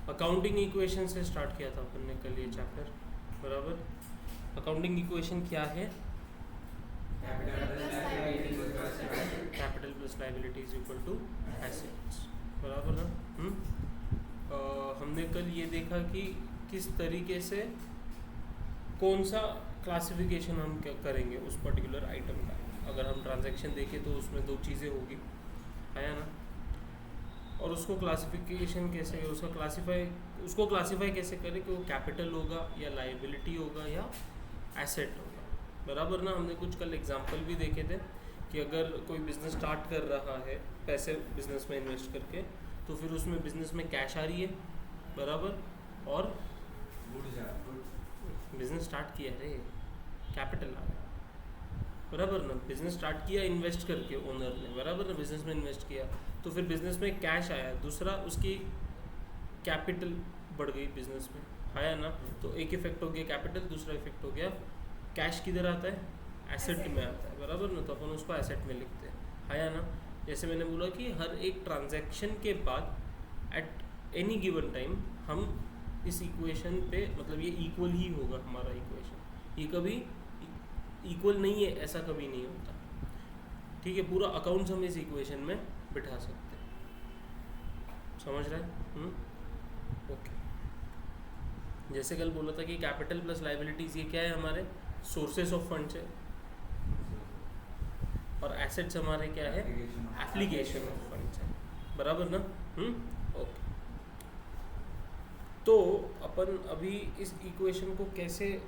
Accounting equation से start किया था अपन ने कल ये चैप्टर, बराबर। अकाउंटिंग इक्वेशन क्या है? Capital plus liability is equal to assets, बराबर ना। हमने कल ये देखा कि किस तरीके से कौन सा क्लासिफिकेशन हम करेंगे उस पर्टिकुलर आइटम का। अगर हम ट्रांजैक्शन देखें तो उसमें दो चीज़ें होगी, है ना। और उसको क्लासिफिकेशन कैसे, उसको क्लासीफाई कैसे करें कि वो कैपिटल होगा या लायबिलिटी होगा या एसेट होगा, बराबर ना। हमने कुछ कल एग्जांपल भी देखे थे कि अगर कोई बिज़नेस स्टार्ट कर रहा है पैसे बिज़नेस में इन्वेस्ट करके, तो फिर उसमें बिज़नेस में कैश आ रही है, बराबर, और बिज़नेस स्टार्ट किया है, कैपिटल आ रहा है, बराबर ना। बिज़नेस स्टार्ट किया इन्वेस्ट करके ओनर ने, बराबर ना, बिज़नेस में इन्वेस्ट किया तो फिर बिज़नेस में कैश आया, दूसरा उसकी कैपिटल बढ़ गई बिज़नेस में, आया ना। तो एक इफेक्ट हो गया कैपिटल, दूसरा इफेक्ट हो गया कैश। किधर आता है? एसेट में आता है, बराबर ना। तो अपन उसको एसेट में लिखते हैं, आया ना। जैसे मैंने बोला कि हर एक ट्रांजैक्शन के बाद एट एनी गिवन टाइम हम इस इक्वेशन पे, मतलब ये इक्वल ही होगा हमारा इक्वेशन, ये कभी इक्वल नहीं है ऐसा कभी नहीं होता, ठीक है। पूरा अकाउंट्स हम इस इक्वेशन में बिठा सकते हैं, समझ रहे हैं? ओके। जैसे कल बोला था कि कैपिटल प्लस लायबिलिटीज ये क्या है, हमारे सोर्सेस ऑफ फंड्स है, और एसेट्स हमारे क्या है? एप्लीकेशन ऑफ फंड्स है, बराबर ना। ओके। तो अपन अभी इस इक्वेशन को कैसे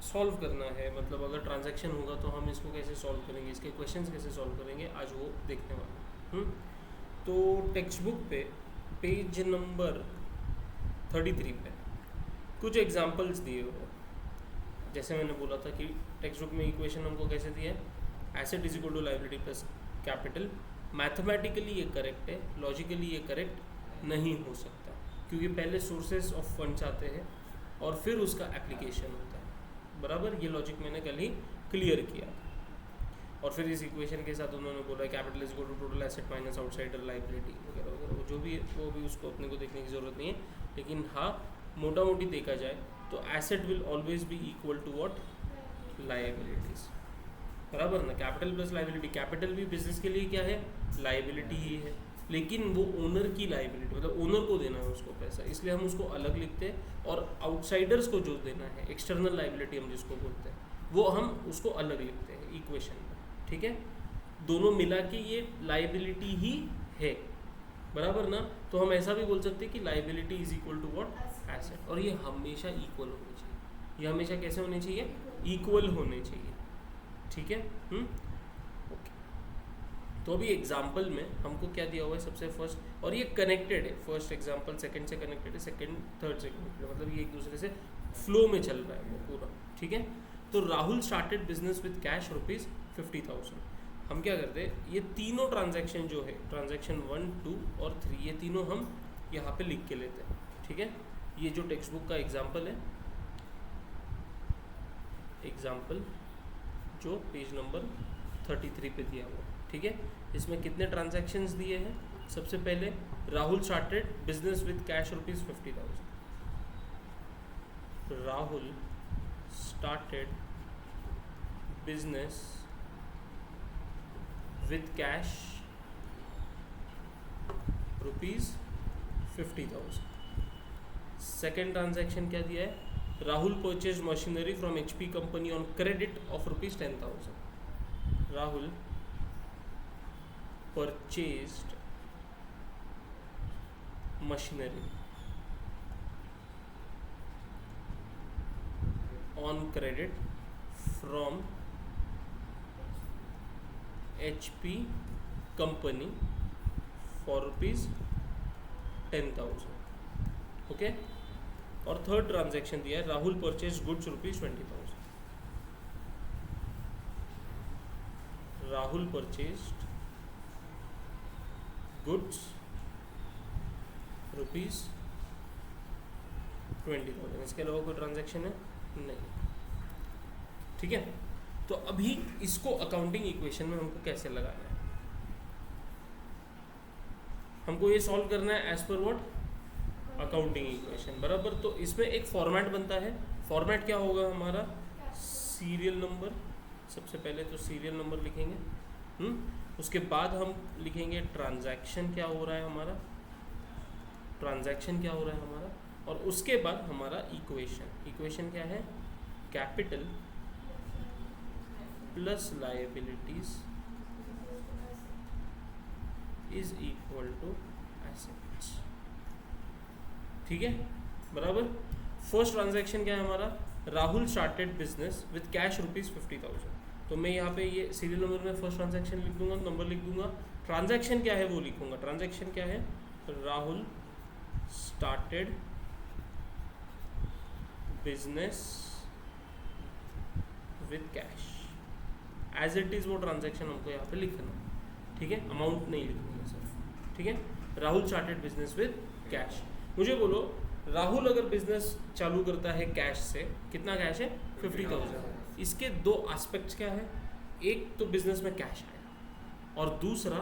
सॉल्व करना है, मतलब अगर ट्रांजैक्शन होगा तो हम इसको कैसे सॉल्व करेंगे, इसके क्वेश्चंस कैसे सॉल्व करेंगे, आज वो देखने वाले। तो टेक्स्ट बुक पे पेज नंबर 33 पे कुछ एग्जांपल्स दिए हुए हैं। जैसे मैंने बोला था कि टेक्स्ट बुक में इक्वेशन हमको कैसे दिया है, asset is equal to liability plus capital. Mathematically ये करेक्ट है, लॉजिकली ये करेक्ट नहीं हो सकता, क्योंकि पहले सोर्सेस ऑफ फंड्स आते हैं और फिर उसका एप्लीकेशन होता है, बराबर। ये लॉजिक मैंने कल ही क्लियर किया था। और फिर इस इक्वेशन के साथ उन्होंने बोला capital is equal to total asset minus outsider liability वगैरह वगैरह, जो भी है वो भी उसको अपने को देखने की ज़रूरत नहीं है। लेकिन हाँ, मोटा मोटी देखा जाए तो asset will always be equal to what? Liabilities, बराबर ना। कैपिटल प्लस लायबिलिटी, कैपिटल भी बिजनेस के लिए क्या है? लायबिलिटी ही है, लेकिन वो ओनर की लायबिलिटी, मतलब ओनर को देना है उसको पैसा, इसलिए हम उसको अलग लिखते हैं। और आउटसाइडर्स को जो देना है, एक्सटर्नल लायबिलिटी हम जिसको बोलते हैं, वो हम उसको अलग लिखते हैं इक्वेशन में, ठीक है। दोनों मिला के ये लायबिलिटी ही है, बराबर ना। तो हम ऐसा भी बोल सकते हैं कि liability is equal to what? Asset. और ये हमेशा इक्वल होनी चाहिए, ये हमेशा कैसे होने चाहिए? इक्वल होने चाहिए, ठीक है। ओके। तो अभी एग्जाम्पल में हमको क्या दिया हुआ है सबसे फर्स्ट, और ये कनेक्टेड है, फर्स्ट एग्जाम्पल सेकंड से कनेक्टेड है, सेकंड थर्ड से कनेक्टेड है, मतलब ये एक दूसरे से फ्लो में चल रहा है वो पूरा, ठीक है। तो Rahul started business with cash ₹50,000। हम क्या करते हैं, ये तीनों ट्रांजैक्शन जो है, ट्रांजैक्शन 1, 2 और 3, ये तीनों हम यहाँ पे लिख के लेते हैं, ठीक है। ये जो टेक्स्ट बुक का एग्जाम्पल है, एग्जाम्पल जो पेज नंबर 33 पे दिया हुआ, ठीक है। इसमें कितने ट्रांजैक्शंस दिए हैं? सबसे पहले Rahul started business with cash ₹50,000। Rahul started business with cash ₹50,000। Second transaction क्या दिया है? Rahul purchase machinery from HP company on credit of ₹10,000। Rahul purchased machinery on credit from HP company for ₹10,000, okay. और थर्ड ट्रांजैक्शन दिया है, Rahul purchase goods ₹20,000। Rahul purchased goods ₹20,000। इसके अलावा कोई transaction है? नहीं, ठीक है। तो अभी इसको अकाउंटिंग इक्वेशन में हमको कैसे लगाना है, हमको ये सॉल्व करना है as per what? Accounting equation बराबर। तो इसमें एक फॉर्मेट बनता है, फॉर्मेट क्या होगा हमारा, सीरियल नंबर, सबसे पहले तो सीरियल नंबर लिखेंगे, उसके बाद हम लिखेंगे ट्रांजैक्शन क्या हो रहा है हमारा, ट्रांजैक्शन क्या हो रहा है हमारा, और उसके बाद हमारा इक्वेशन, इक्वेशन क्या है, capital plus liabilities is equal to assets. ठीक है बराबर। फर्स्ट ट्रांजैक्शन क्या है हमारा, Rahul started business with cash ₹50,000। तो मैं यहाँ पे ये सीरियल नंबर में फर्स्ट ट्रांजैक्शन लिख दूंगा, नंबर लिख दूंगा, ट्रांजैक्शन क्या है वो लिखूंगा, ट्रांजैक्शन क्या है, Rahul started business with cash, as it is वो ट्रांजैक्शन हमको यहाँ पे लिखना, ठीक है, अमाउंट नहीं लिखूंगा सर, ठीक है। Rahul started business with cash. मुझे बोलो राहुल अगर बिजनेस चालू करता है कैश से, कितना कैश है, 50,000। इसके दो एस्पेक्ट्स क्या है, एक तो बिजनेस में कैश आया और दूसरा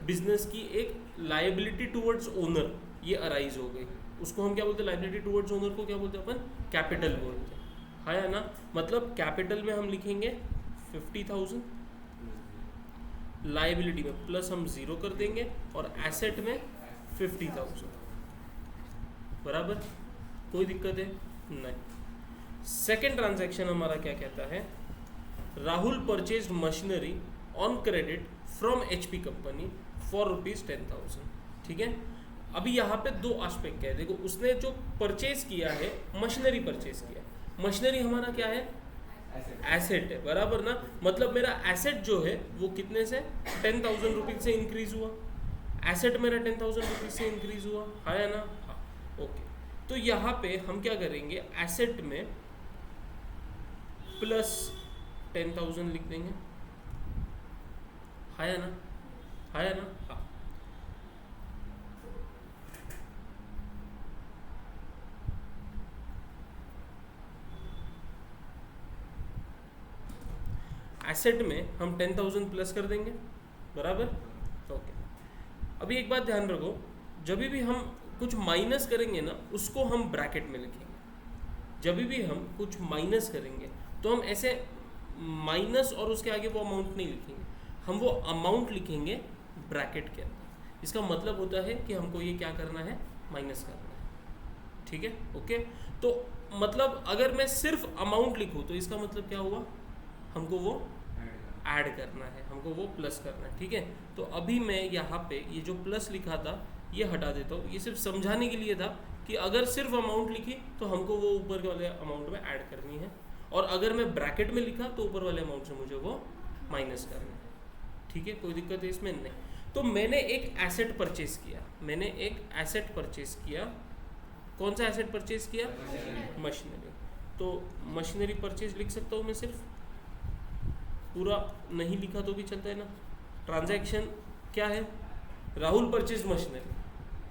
बिजनेस की एक लायबिलिटी टुवर्ड्स ओनर ये अराइज हो गई, उसको हम क्या बोलते हैं, लायबिलिटी टुवर्ड्स ओनर को क्या बोलते हैं अपन, कैपिटल बोलते हैं, हाँ या ना। मतलब कैपिटल में हम लिखेंगे 50,000, लायबिलिटी में प्लस हम 0 कर देंगे और एसेट में 50,000 बराबर। कोई दिक्कत है नहीं। सेकेंड ट्रांजैक्शन हमारा क्या कहता है, Rahul purchased machinery on credit from HP company for ₹10,000। ठीक है, अभी यहाँ पे दो एस्पेक्ट है, देखो उसने जो परचेज किया है, मशीनरी परचेज किया, मशीनरी हमारा क्या है, एसेट है बराबर ना। मतलब मेरा एसेट जो है वो कितने से 10,000 रुपीज से इंक्रीज हुआ, एसेट मेरा 10,000 रुपीज से इंक्रीज हुआ, हाँ या ना, हाँ ओके। तो यहाँ पे हम क्या करेंगे, एसेट में प्लस 10,000 लिख देंगे, हाँ या ना, हाँ या ना, हाँ। एसेट में हम 10,000 प्लस कर देंगे बराबर, ओके। अभी एक बात ध्यान रखो, जब भी हम कुछ माइनस करेंगे ना उसको हम ब्रैकेट में लिखेंगे। जब भी हम कुछ माइनस करेंगे तो हम ऐसे माइनस और उसके आगे वो अमाउंट नहीं लिखेंगे, हम वो अमाउंट लिखेंगे ब्रैकेट के अंदर। इसका मतलब होता है कि हमको ये क्या करना है, माइनस करना है, ठीक है ओके। तो मतलब अगर मैं सिर्फ अमाउंट लिखूँ तो इसका मतलब क्या हुआ, हमको वो ऐड करना है, हमको वो प्लस करना है, ठीक है। तो अभी मैं यहाँ पे ये जो प्लस लिखा था ये हटा देता हूँ, ये सिर्फ समझाने के लिए था कि अगर सिर्फ अमाउंट लिखी तो हमको वो ऊपर वाले अमाउंट में ऐड करनी है, और अगर मैं ब्रैकेट में लिखा तो ऊपर वाले अमाउंट से मुझे वो माइनस करना है, ठीक है। कोई दिक्कत है इसमें नहीं। तो मैंने एक एसेट परचेज किया, मैंने एक एसेट परचेज किया, कौन सा एसेट परचेज किया, मशीनरी। तो मशीनरी परचेज लिख सकता हूँ मैं, सिर्फ पूरा नहीं लिखा तो भी चलता है ना। ट्रांजैक्शन क्या है, राहुल परचेज मशीनरी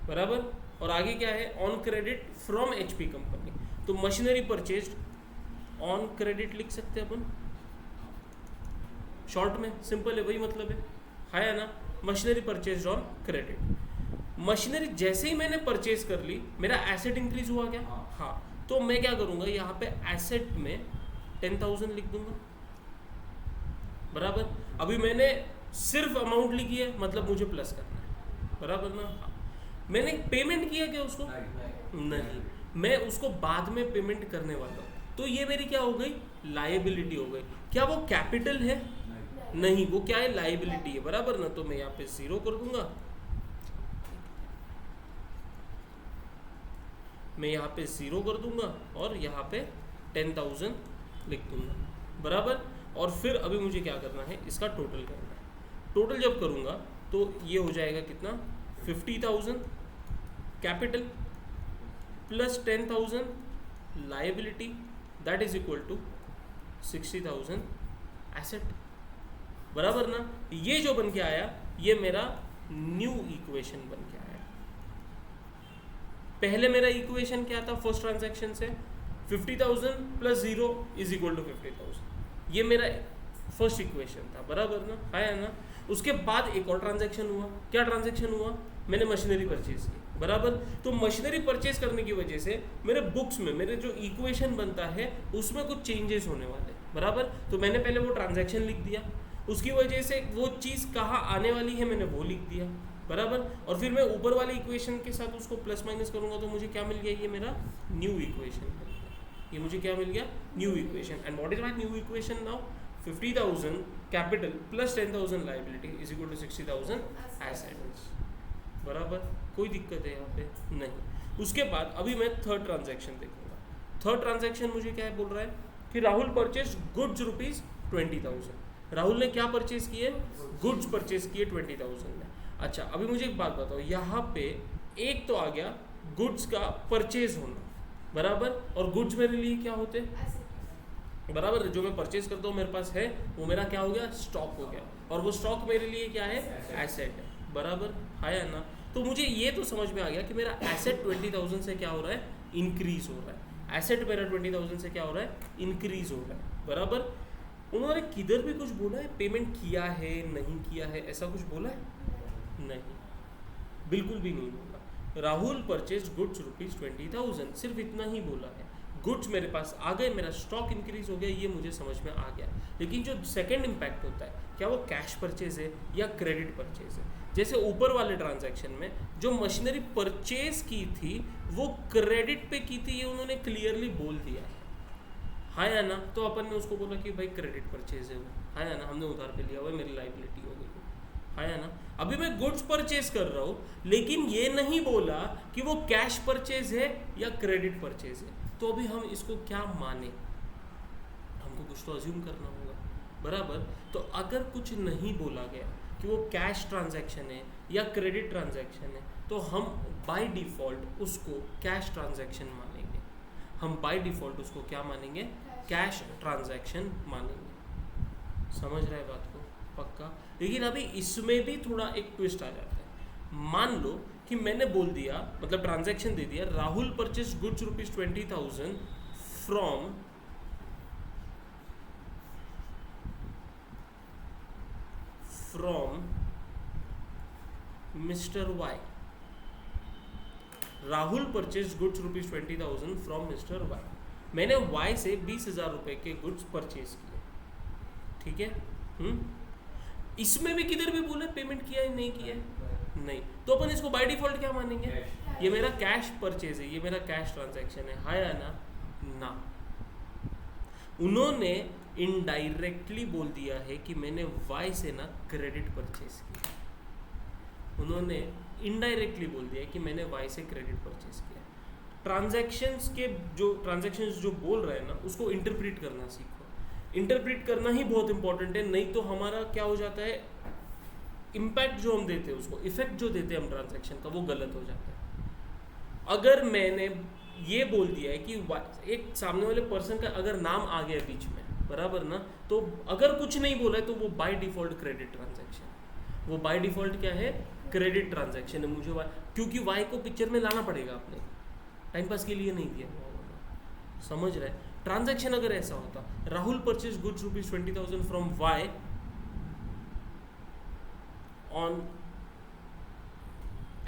बराबर, और आगे क्या है, on credit from HP company. तो मशीनरी परचेज ऑन क्रेडिट लिख सकते हैं अपन, शॉर्ट में सिंपल है, वही मतलब है, हाँ या ना। Machinery purchase on credit. Machinery जैसे ही मैंने परचेज कर ली, मेरा एसेट इंक्रीज हुआ क्या, हाँ। तो मैं क्या करूँगा, यहाँ पे एसेट में 10,000 लिख दूंगा बराबर। अभी मैंने सिर्फ अमाउंट लिखी है, मतलब मुझे प्लस करना है बराबर ना, हाँ। मैंने पेमेंट किया क्या उसको, नहीं, मैं उसको बाद में पेमेंट करने वाला हूँ, तो ये मेरी क्या हो गई, लायबिलिटी हो गई। क्या वो कैपिटल है, नहीं, वो क्या है, लायबिलिटी है बराबर ना। तो मैं यहाँ पे 0 कर दूंगा, मैं यहाँ पे 0 कर दूंगा और यहाँ पे 10,000 लिख दूंगा बराबर। और फिर अभी मुझे क्या करना है, इसका टोटल करना है। टोटल जब करूँगा तो ये हो जाएगा कितना, 50,000 capital plus 10,000 liability, that is equal to 60,000 asset बराबर ना। ये जो बन के आया ये मेरा न्यू इक्वेशन बन के आया। पहले मेरा इक्वेशन क्या था, फर्स्ट ट्रांजैक्शन से 50,000 प्लस 0 इज इक्वल टू 50,000, ये मेरा फर्स्ट इक्वेशन था बराबर ना, है ना। उसके बाद एक और ट्रांजैक्शन हुआ, क्या ट्रांजैक्शन हुआ, मैंने मशीनरी परचेज की बराबर। तो मशीनरी परचेज करने की वजह से मेरे बुक्स में मेरे जो इक्वेशन बनता है उसमें कुछ चेंजेस होने वाले, बराबर। तो मैंने पहले वो ट्रांजैक्शन लिख दिया, उसकी वजह से वो चीज़ कहाँ आने वाली है मैंने वो लिख दिया, बराबर। और फिर मैं ऊपर वाले इक्वेशन के साथ उसको प्लस माइनस करूँगा तो मुझे क्या मिल गया, ये मेरा न्यू इक्वेशन मिल गया। ये मुझे क्या मिल गया, new equation. And what is my new equation now, 50,000 capital plus 10,000 liability is equal to 60,000 assets, बराबर। कोई दिक्कत है यहाँ पे नहीं। उसके बाद अभी मैं थर्ड ट्रांजैक्शन देखूंगा। थर्ड ट्रांजैक्शन मुझे क्या है बोल रहा है कि Rahul purchase goods rupees 20,000। Rahul ने क्या परचेज किए, गुड्स परचेज किए 20,000 में। अच्छा अभी मुझे एक बात बताओ, यहाँ पे एक तो आ गया गुड्स का परचेज होना, बराबर। और गुड्स मेरे लिए क्या होते हैं, बराबर। जो मैं परचेज करता हूँ मेरे पास है वो मेरा क्या हो गया, स्टॉक हो गया। और वो स्टॉक मेरे लिए क्या है, एसेट है, बराबर है ना। तो मुझे ये तो समझ में आ गया कि मेरा एसेट 20,000 से क्या हो रहा है, इंक्रीज हो रहा है। एसेट मेरा 20,000 से क्या हो रहा है, इंक्रीज हो रहा है, बराबर। उन्होंने किधर भी कुछ बोला है, पेमेंट किया है नहीं किया है, ऐसा कुछ बोला है नहीं, बिल्कुल भी नहीं बोला। राहुल परचेज गुड्स रुपीज 20,000, सिर्फ इतना ही बोला है। गुड्स मेरे पास आ गए, मेरा स्टॉक इंक्रीज हो गया, ये मुझे समझ में आ गया। लेकिन जो सेकंड इम्पैक्ट होता है, क्या वो कैश परचेज है या क्रेडिट परचेज है। जैसे ऊपर वाले ट्रांजैक्शन में जो मशीनरी परचेज की थी वो क्रेडिट पे की थी, ये उन्होंने क्लियरली बोल दिया है, हाँ या ना। तो अपन ने उसको बोला कि भाई क्रेडिट परचेज है वो, हाँ या ना, हमने उधार पे लिया हुआ है, मेरी लाइबिलिटी हो गई, हाँ या ना। अभी मैं गुड्स परचेज कर रहा हूँ, लेकिन ये नहीं बोला कि वो कैश परचेज है या क्रेडिट परचेज है। तो अभी हम इसको क्या माने, हमको कुछ तो अज्यूम करना होगा, बराबर। तो अगर कुछ नहीं बोला गया कि वो कैश ट्रांजैक्शन है या क्रेडिट ट्रांजैक्शन है, तो हम बाय डिफ़ॉल्ट उसको कैश ट्रांजैक्शन मानेंगे। हम बाय डिफ़ॉल्ट उसको क्या मानेंगे, कैश ट्रांजैक्शन मानेंगे। समझ रहे बात को, पक्का। लेकिन अभी इसमें भी थोड़ा एक ट्विस्ट आ जाता है। मान लो कि मैंने बोल दिया, मतलब ट्रांजैक्शन दे दिया, Rahul purchase goods rupees 20,000 from mister Y. Rahul purchase goods rupees 20,000 from mister Y. मैंने वाई से 20,000 रुपए के गुड्स परचेज किए, ठीक है। इसमें भी किधर भी बोला पेमेंट किया है नहीं किया है, नहीं। तो अपन इसको बाय डिफॉल्ट क्या मानेंगे, ये मेरा कैश परचेज है, ये मेरा कैश ट्रांजैक्शन है, हाँ या ना। उन्होंने इनडायरेक्टली बोल दिया है कि मैंने वाई से ना क्रेडिट परचेज किया। उन्होंने इनडायरेक्टली बोल दिया है कि मैंने वाई से क्रेडिट परचेज किया। ट्रांजैक्शंस जो बोल रहे हैं ना, उसको इंटरप्रेट करना सीखो। इंटरप्रेट करना ही बहुत इंपॉर्टेंट है, नहीं तो हमारा क्या हो जाता है, इम्पैक्ट जो हम देते हैं उसको, इफेक्ट जो देते हैं हम ट्रांजैक्शन का, वो गलत हो जाता है। अगर मैंने ये बोल दिया है कि एक सामने वाले पर्सन का अगर नाम आ गया बीच में, बराबर ना, तो अगर कुछ नहीं बोला है तो वो बाय डिफॉल्ट क्रेडिट ट्रांजैक्शन, वो बाय डिफॉल्ट क्या है, क्रेडिट ट्रांजैक्शन है। मुझे वाई, क्योंकि वाई को पिक्चर में लाना पड़ेगा, आपने टाइम पास के लिए नहीं दिया, समझ रहे। ट्रांजैक्शन अगर ऐसा होता, Rahul purchase goods rupees 20,000 from Y on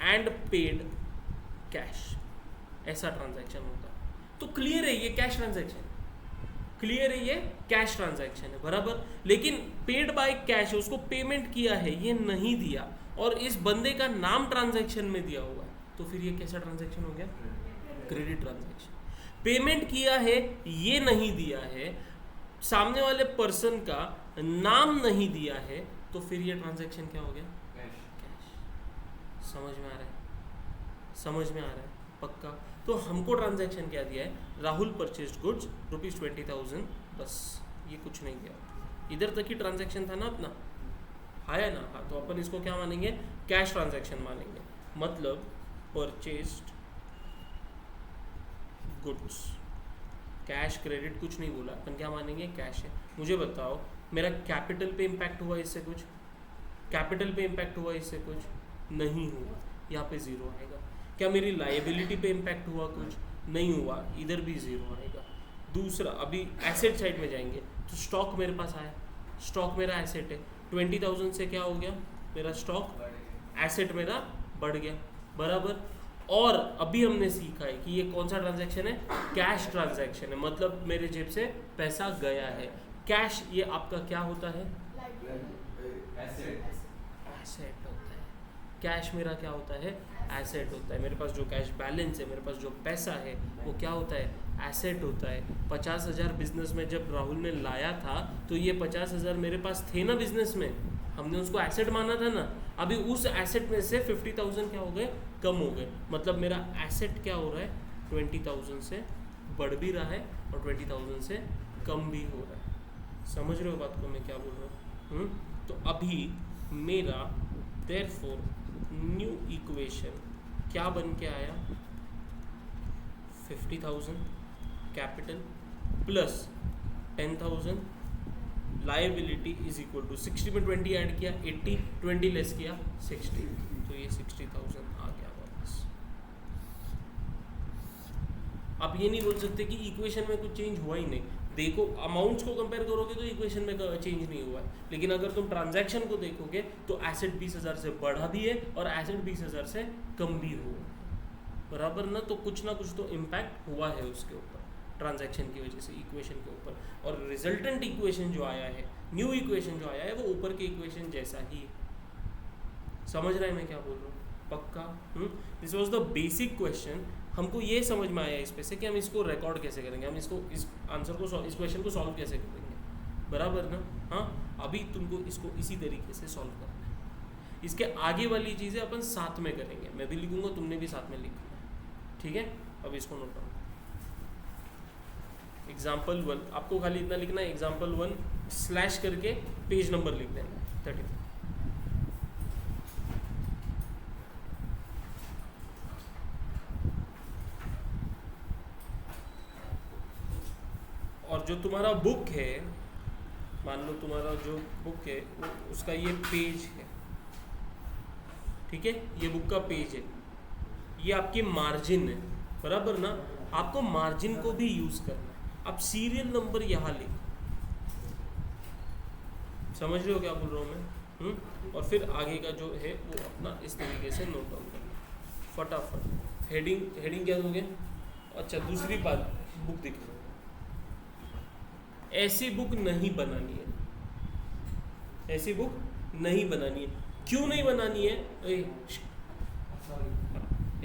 and paid cash, ऐसा ट्रांजैक्शन होता तो क्लियर है ये कैश ट्रांजैक्शन, क्लियर है ये कैश ट्रांजैक्शन है, बराबर। लेकिन पेड बाय कैश है, उसको पेमेंट किया है, ये नहीं दिया, और इस बंदे का नाम ट्रांजैक्शन में दिया हुआ है, तो फिर ये कैसा ट्रांजैक्शन हो गया, क्रेडिट ट्रांजैक्शन। पेमेंट किया है, ये नहीं दिया है, सामने वाले पर्सन का नाम नहीं दिया है, तो फिर ये ट्रांजैक्शन क्या हो गया, कैश। समझ में आ रहा है, समझ में आ रहा है, पक्का। तो हमको ट्रांजैक्शन क्या दिया है, राहुल परचेज गुड्स रुपीज 20,000, बस, ये कुछ नहीं दिया। इधर तक ही ट्रांजैक्शन था ना अपना, आया ना, हाँ। तो अपन इसको क्या मानेंगे, कैश ट्रांजैक्शन मानेंगे। मतलब परचेज्ड गुड्स, कैश क्रेडिट कुछ नहीं बोला, अपन क्या मानेंगे, कैश है। मुझे बताओ, मेरा कैपिटल पे इम्पैक्ट हुआ इससे कुछ, कैपिटल पे इम्पैक्ट हुआ इससे कुछ नहीं हुआ, यहाँ पे ज़ीरो आएगा। क्या मेरी लाइबिलिटी पे इम्पैक्ट हुआ कुछ, नहीं हुआ, इधर भी ज़ीरो आएगा। दूसरा, अभी एसेट साइड में जाएंगे तो स्टॉक मेरे पास आया, स्टॉक मेरा एसेट है, 20,000 से क्या हो गया, मेरा स्टॉक एसेट मेरा बढ़ गया, बराबर। और अभी हमने सीखा है कि ये कौन सा ट्रांजैक्शन है, कैश ट्रांजैक्शन है, मतलब मेरे जेब से पैसा गया है। कैश ये आपका क्या होता है, एसेट होता है। कैश मेरा क्या होता है, एसेट होता है। मेरे पास जो कैश बैलेंस है, मेरे पास जो पैसा है, वो क्या होता है, एसेट होता है। 50,000 बिजनेस में जब राहुल ने लाया था तो ये 50,000 मेरे पास थे ना बिजनेस में, हमने उसको एसेट माना था ना। अभी उस एसेट में से 50,000 क्या हो गए, कम हो गए। मतलब मेरा एसेट क्या हो रहा है, 20,000 से बढ़ भी रहा है और 20,000 से कम भी हो रहा है। समझ रहे हो बात को मैं क्या बोल रहा हूँ? तो अभी मेरा देयरफॉर न्यू इक्वेशन क्या बन के आया, 50,000 capital plus 10,000 liability is equal to 60 में 20 ऐड किया 80, 20 लेस किया 60, तो ये 60,000 आ गया वापस। आप ये नहीं बोल सकते कि इक्वेशन में कुछ चेंज हुआ ही नहीं। देखो अमाउंट्स को कंपेयर करोगे तो इक्वेशन में चेंज नहीं हुआ है, लेकिन अगर तुम ट्रांजैक्शन को देखोगे तो एसेट 20,000 से बढ़ा भी है और एसेट 20,000 से कम भी हुआ है, बराबर ना। तो कुछ ना कुछ तो इम्पैक्ट हुआ है उसके ऊपर ट्रांजैक्शन की वजह से इक्वेशन के ऊपर। और रिजल्टेंट इक्वेशन जो आया है, न्यू इक्वेशन जो आया है, वो ऊपर के इक्वेशन जैसा ही है। समझ रहे हैं मैं क्या बोल रहा हूँ? पक्का? This was the basic question. हमको ये समझ में आया इस पे से कि हम इसको रिकॉर्ड कैसे करेंगे, हम इसको इस आंसर को इस क्वेश्चन को सॉल्व कैसे करेंगे, बराबर ना। हाँ, अभी तुमको इसको इसी तरीके से सॉल्व करना है। इसके आगे वाली चीज़ें अपन साथ में करेंगे, मैं भी लिखूंगा, तुमने भी साथ में लिखना है, ठीक है। अब इसको नोट डाउन। एग्जाम्पल 1 आपको खाली इतना लिखना है, एग्जाम्पल 1 स्लैश करके पेज नंबर लिख देना 30। और जो तुम्हारा बुक है, मान लो तुम्हारा जो बुक है वो उसका ये पेज है, ठीक है, ये बुक का पेज है, ये आपकी मार्जिन है, बराबर ना। आपको मार्जिन को भी यूज करना है। अब सीरियल नंबर यहाँ लिखो, समझ रहे हो क्या बोल रहा हूँ मैं? और फिर आगे का जो है वो अपना इस तरीके से नोट डाउन करना फटाफट। हेडिंग क्या दोगे? अच्छा, दूसरी बात, बुक दिख लो। ऐसी बुक नहीं बनानी है, ऐसी बुक नहीं बनानी है। क्यों नहीं बनानी है?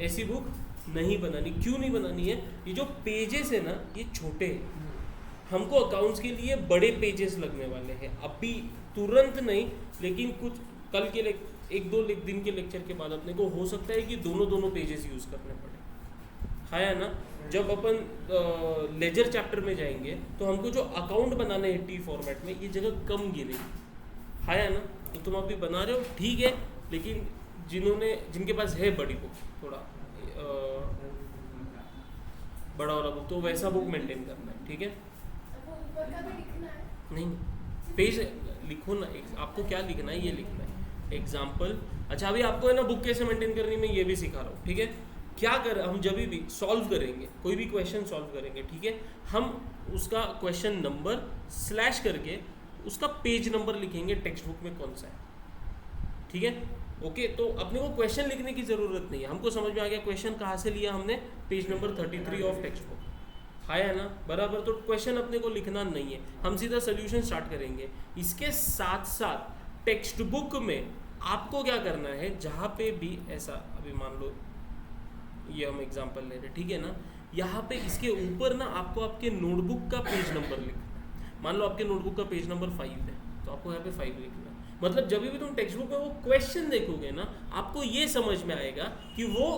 ऐसी बुक नहीं बनानी, क्यों नहीं बनानी है? ये जो पेजेस है ना, ये छोटे हैं, हमको अकाउंट्स के लिए बड़े पेजेस लगने वाले हैं। अभी तुरंत नहीं, लेकिन कुछ कल के 1-2 दिन के लेक्चर के बाद अपने को हो सकता है कि दोनों पेजेस यूज़ करने पड़े, है ना। जब अपन लेजर चैप्टर में जाएंगे तो हमको जो अकाउंट बनाने हैं टी फॉर्मेट में, ये जगह कम गिरेगी, है ना। तो तुम अभी बना रहे हो, ठीक है, लेकिन जिनके पास है बड़ी बुक, थोड़ा बड़ा वाला बुक, तो वैसा बुक मेंटेन करना है, ठीक है। नहीं, पेज लिखो ना, आपको क्या लिखना है ये लिखना है। एग्जाम्पल, अच्छा अभी आपको है ना बुक कैसे मेंटेन करनी मैं ये भी सिखा रहा हूँ, ठीक है। क्या कर, हम जब भी सॉल्व करेंगे, कोई भी क्वेश्चन सॉल्व करेंगे, ठीक है, हम उसका क्वेश्चन नंबर स्लैश करके उसका पेज नंबर लिखेंगे टेक्स्ट बुक में कौन सा है, ठीक है। ओके, तो अपने को क्वेश्चन लिखने की ज़रूरत नहीं है, हमको समझ में आ गया क्वेश्चन कहाँ से लिया हमने, page number 33 of text book, है ना, बराबर। तो क्वेश्चन अपने को लिखना नहीं है, हम सीधा सोल्यूशन स्टार्ट करेंगे। इसके साथ साथ टेक्स्ट बुक में आपको क्या करना है, जहाँ पे भी ऐसा, अभी मान लो ये हम एग्जांपल ले रहे हैं, ठीक है ना, यहाँ पे इसके ऊपर ना आपको आपके नोटबुक का पेज नंबर लिखना है। मान लो आपके नोटबुक का पेज नंबर 5 है, तो आपको यहाँ पे 5 लिखना है। मतलब जब भी तुम टेक्स्ट बुक में वो क्वेश्चन देखोगे ना, आपको ये समझ में आएगा कि वो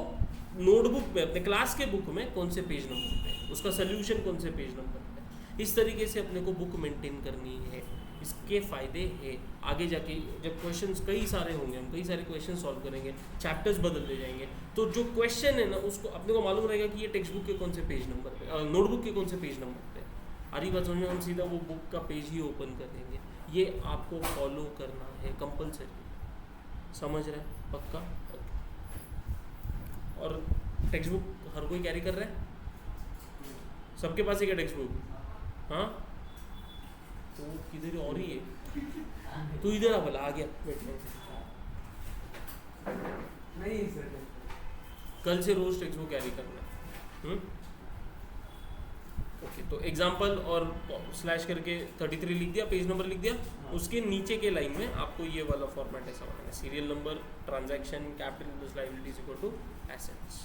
नोटबुक में, अपने क्लास के बुक में कौन से पेज नंबर पे, उसका सोल्यूशन कौन से पेज नंबर पे। इस तरीके से अपने को बुक मेंटेन करनी है। इसके फ़ायदे हैं आगे जाके, जब क्वेश्चंस कई सारे होंगे, हम कई सारे क्वेश्चन सॉल्व करेंगे, चैप्टर्स बदलते जाएंगे, तो जो क्वेश्चन है ना उसको अपने को मालूम रहेगा कि ये टेक्स्ट बुक के कौन से पेज नंबर पे, नोटबुक के कौन से पेज नंबर पे। आरी बात समझ में, हम सीधा वो बुक का पेज ही ओपन कर देंगे। ये आपको फॉलो करना है कंपलसरी, समझ रहे हैं? पक्का? और टेक्स्ट बुक हर कोई कैरी कर रहा है, सबके पास ही क्या टेक्स्ट बुक? हाँ, तो किधर और ही है, तू इधर आ, भला आ गया, बैठ नहीं सर, कल से रोज टेक्स्ट बुक कैरी करना है। ओके, तो एग्जाम्पल और स्लैश करके 33 लिख दिया, पेज नंबर लिख दिया, उसके नीचे के लाइन में आपको ये वाला फॉर्मेट ऐसा बनाना है, serial number, transaction, capital plus liabilities equal to assets.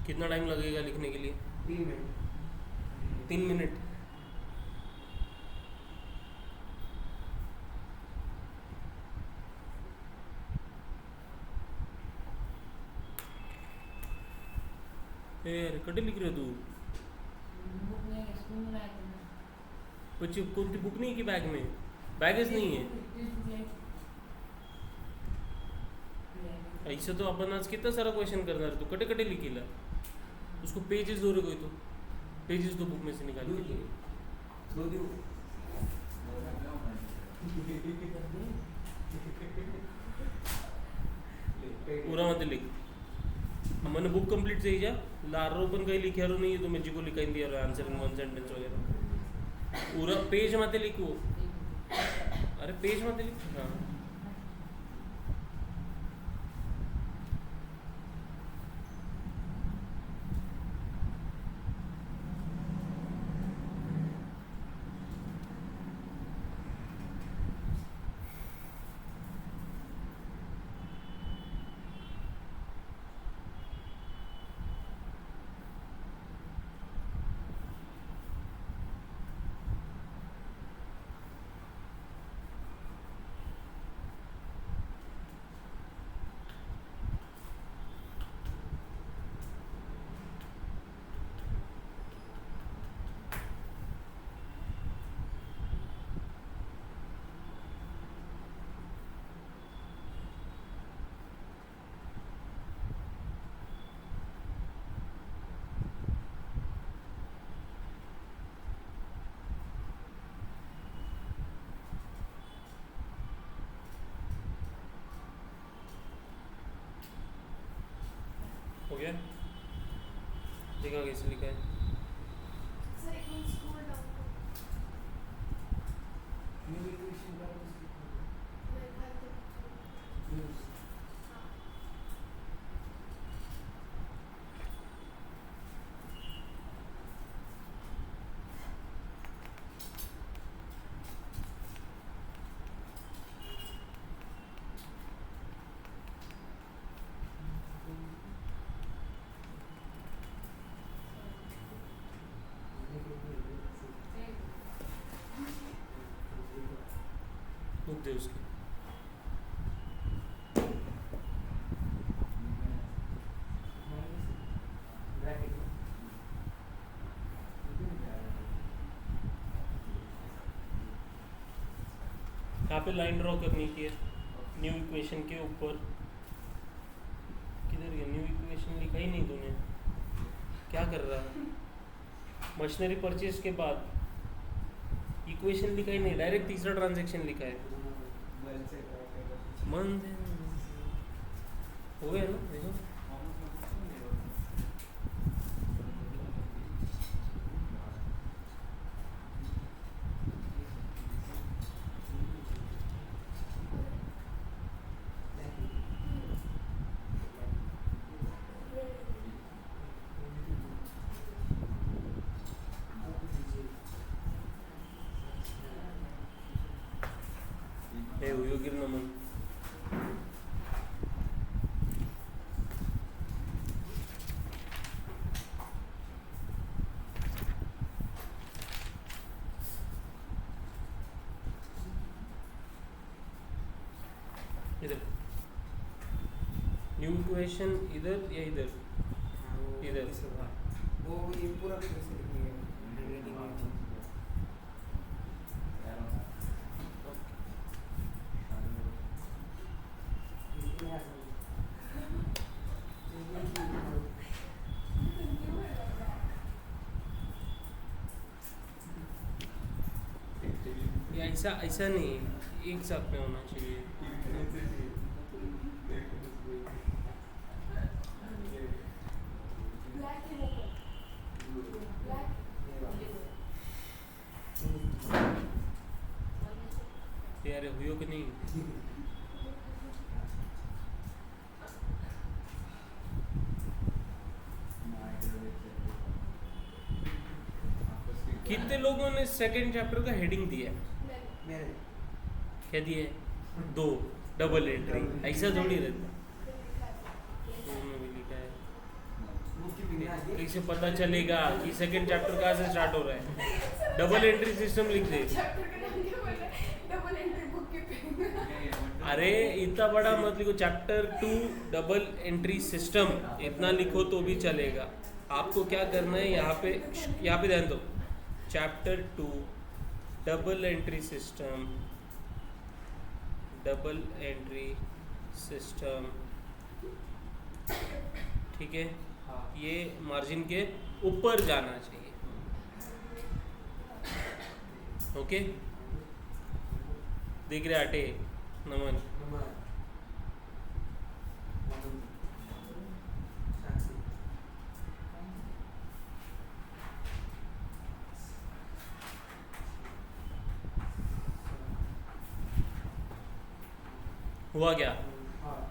कितना टाइम लगेगा लिखने के लिए? 3 मिनट। 3 मिनट। यार कटे लिख रहे हो तू? बुक नहीं है, स्कूल में लाया था ना। बच्चे कोणती बुक नहीं की बैग में? बैगच नाही आहे। ऐसे तो अपन आज कितना सारा क्वेश्चन करणार, तू कटे कटे लिखीला उसको पेजेस दो रे कोई, तो पेजेस तो बुक में से निकाल के पूरा मत लिख। मैंने बुक कंप्लीट चाहिए जा लारो पण काही लिख्यारो नहीं है, तो मैं जी को लिखाई दिया आंसर इन 1 सेंटेंस वगैरह पूरा पेज मत लिखो। अरे पेज मत लिख। हाँ हो गया, देखा कैसे लिखा है। सर एक मिनट स्कूल डाउन बुक दे उसकी। यहाँ पे लाइन ड्रॉ करनी थी न्यू इक्वेशन के ऊपर। किधर गया? न्यू इक्वेशन लिखा ही नहीं तूने, क्या कर रहा है? मशीनरी परचेज के बाद इक्वेशन लिखा ही नहीं, डायरेक्ट तीसरा ट्रांजैक्शन लिखा है। मन हो गया ना, देखो हुयो गिरना मन। न्यू इक्वेशन इधर या इधर? हाँ, वो इधर। इस होगा। वो ये पूरा फिर से लिखेंगे डिग्रेडिंग में। या ऐसा ऐसा नहीं, एक साथ में होना चाहिए। ब्लैक है वो ब्लैक यार हुई कि नहीं? कितने लोगों ने सेकंड चैप्टर का हेडिंग दिया है? मेरे क्या दिया है? 2 डबल एंट्री। ऐसा थोड़ी रहता उन्होंने भी लिखा है। मुख्य बिना कैसे पता चलेगा कि सेकंड चैप्टर कहाँ से स्टार्ट हो रहा है? डबल एंट्री सिस्टम लिख दे। चैप्टर का नाम क्या बोल रहा है? Double entry book keeping. अरे इतना बड़ा मत लिखो, चैप्टर 2 डबल एंट्री सिस्टम इतना लिखो तो भी चलेगा। आपको क्या करना है, यहाँ पे ध्यान दो। Chapter 2 double entry system, double entry system, ठीक है। हाँ ये मार्जिन के ऊपर जाना चाहिए, ओके। देख रहे आटे नमन? नंबर हुआ क्या? हाँ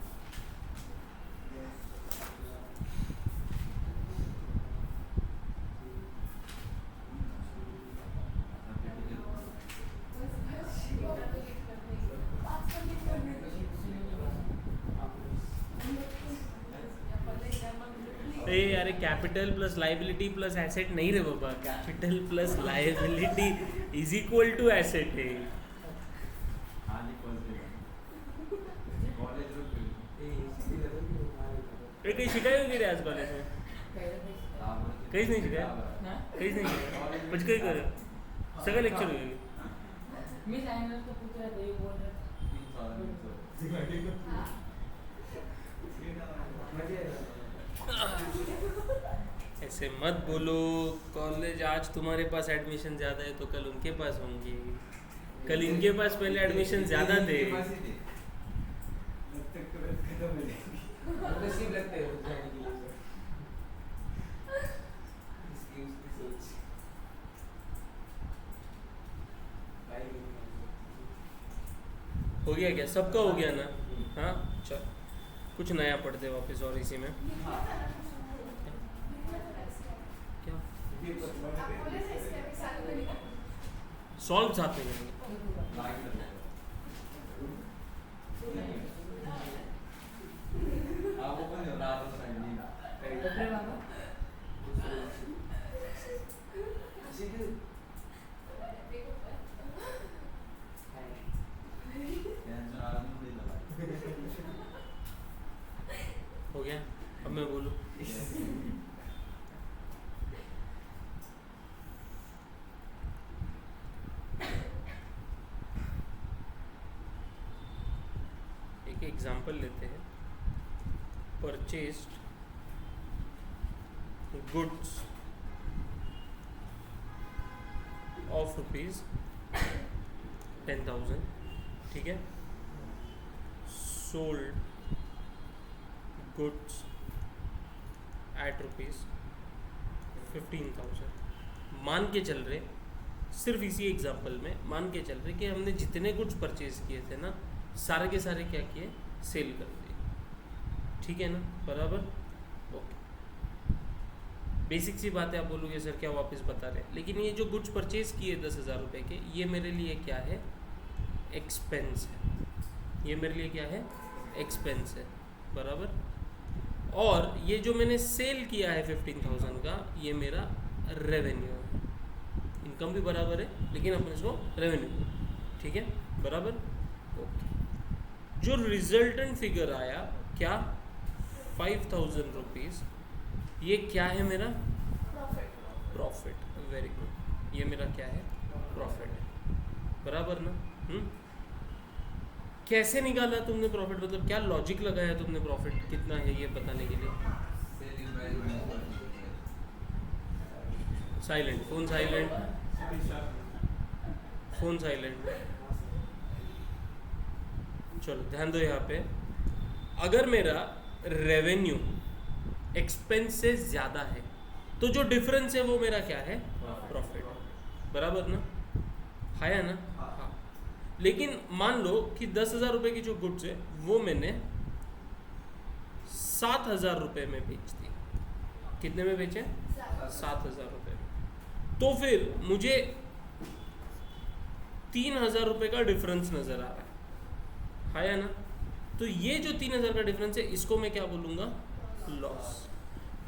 अरे यार, capital plus liability plus asset नहीं रे बाबा। Capital plus liability is equal to asset है। ये कहीं सिखाई होगी रे आज कॉलेज में? कहीं नहीं सिखाया? कहीं नहीं सिखाया? कुछ कहीं करे सगळं लेक्चर होगी। मी सांगितलं तर पुढे आता हे बोल ऐसे मत बोलो। कॉलेज आज तुम्हारे पास एडमिशन ज़्यादा है तो कल उनके पास होंगे। कल इनके पास पहले एडमिशन ज़्यादा थे। नसीब लगते हैं जाने के लिए इसकी उसकी सोच हो गया क्या? सबका हो गया ना? हाँ चल, कुछ नया पढ़ते वापस और इसी में क्या सॉल्व साथ में करेंगे। हो गया? अब मैं बोलूँ? एक एग्जांपल लेते हैं। परचेस्ड गुड्स ऑफ ₹10,000, ठीक है। Sold goods at ₹15,000। मान के चल रहे, सिर्फ इसी एग्जांपल में मान के चल रहे कि हमने जितने गुड्स परचेज किए थे ना, सारे के सारे क्या किए? सेल कर दिए, ठीक है ना? बराबर, ओके। बेसिक सी बात है। आप बोलोगे सर क्या वापस बता रहे हैं, लेकिन ये जो गुड्स परचेज किए 10,000 रुपये के, ये मेरे लिए क्या है? एक्सपेंस है। ये मेरे लिए क्या है? एक्सपेंस है, बराबर। और ये जो मैंने सेल किया है 15,000 का, ये मेरा रेवेन्यू है। इनकम भी बराबर है, लेकिन अपन इसको रेवेन्यू, ठीक है, बराबर, ओके। जो रिजल्टेंट फिगर आया क्या? 5,000 रुपीज़, ये क्या है मेरा? प्रॉफिट। प्रॉफिट। वेरी गुड, ये मेरा क्या है? प्रॉफिट है, बराबर ना? कैसे निकाला तुमने प्रॉफिट, मतलब क्या लॉजिक लगाया तुमने प्रॉफिट कितना है ये बताने के लिए? Silent, phone silent, phone silent. चलो ध्यान दो यहाँ पे, अगर मेरा रेवेन्यू एक्सपेंस से ज़्यादा है तो जो डिफरेंस है वो मेरा क्या है? प्रॉफिट, बराबर ना? है या ना? हाँ। लेकिन मान लो कि 10,000 रुपये की जो गुड्स है वो मैंने 7,000 रुपये में बेच दी। कितने में बेचे? 7,000 रुपये में। तो फिर मुझे 3,000 रुपये का डिफरेंस नज़र आ रहा है या ना? तो ये जो 3,000 का डिफरेंस है इसको मैं क्या बोलूँगा? लॉस।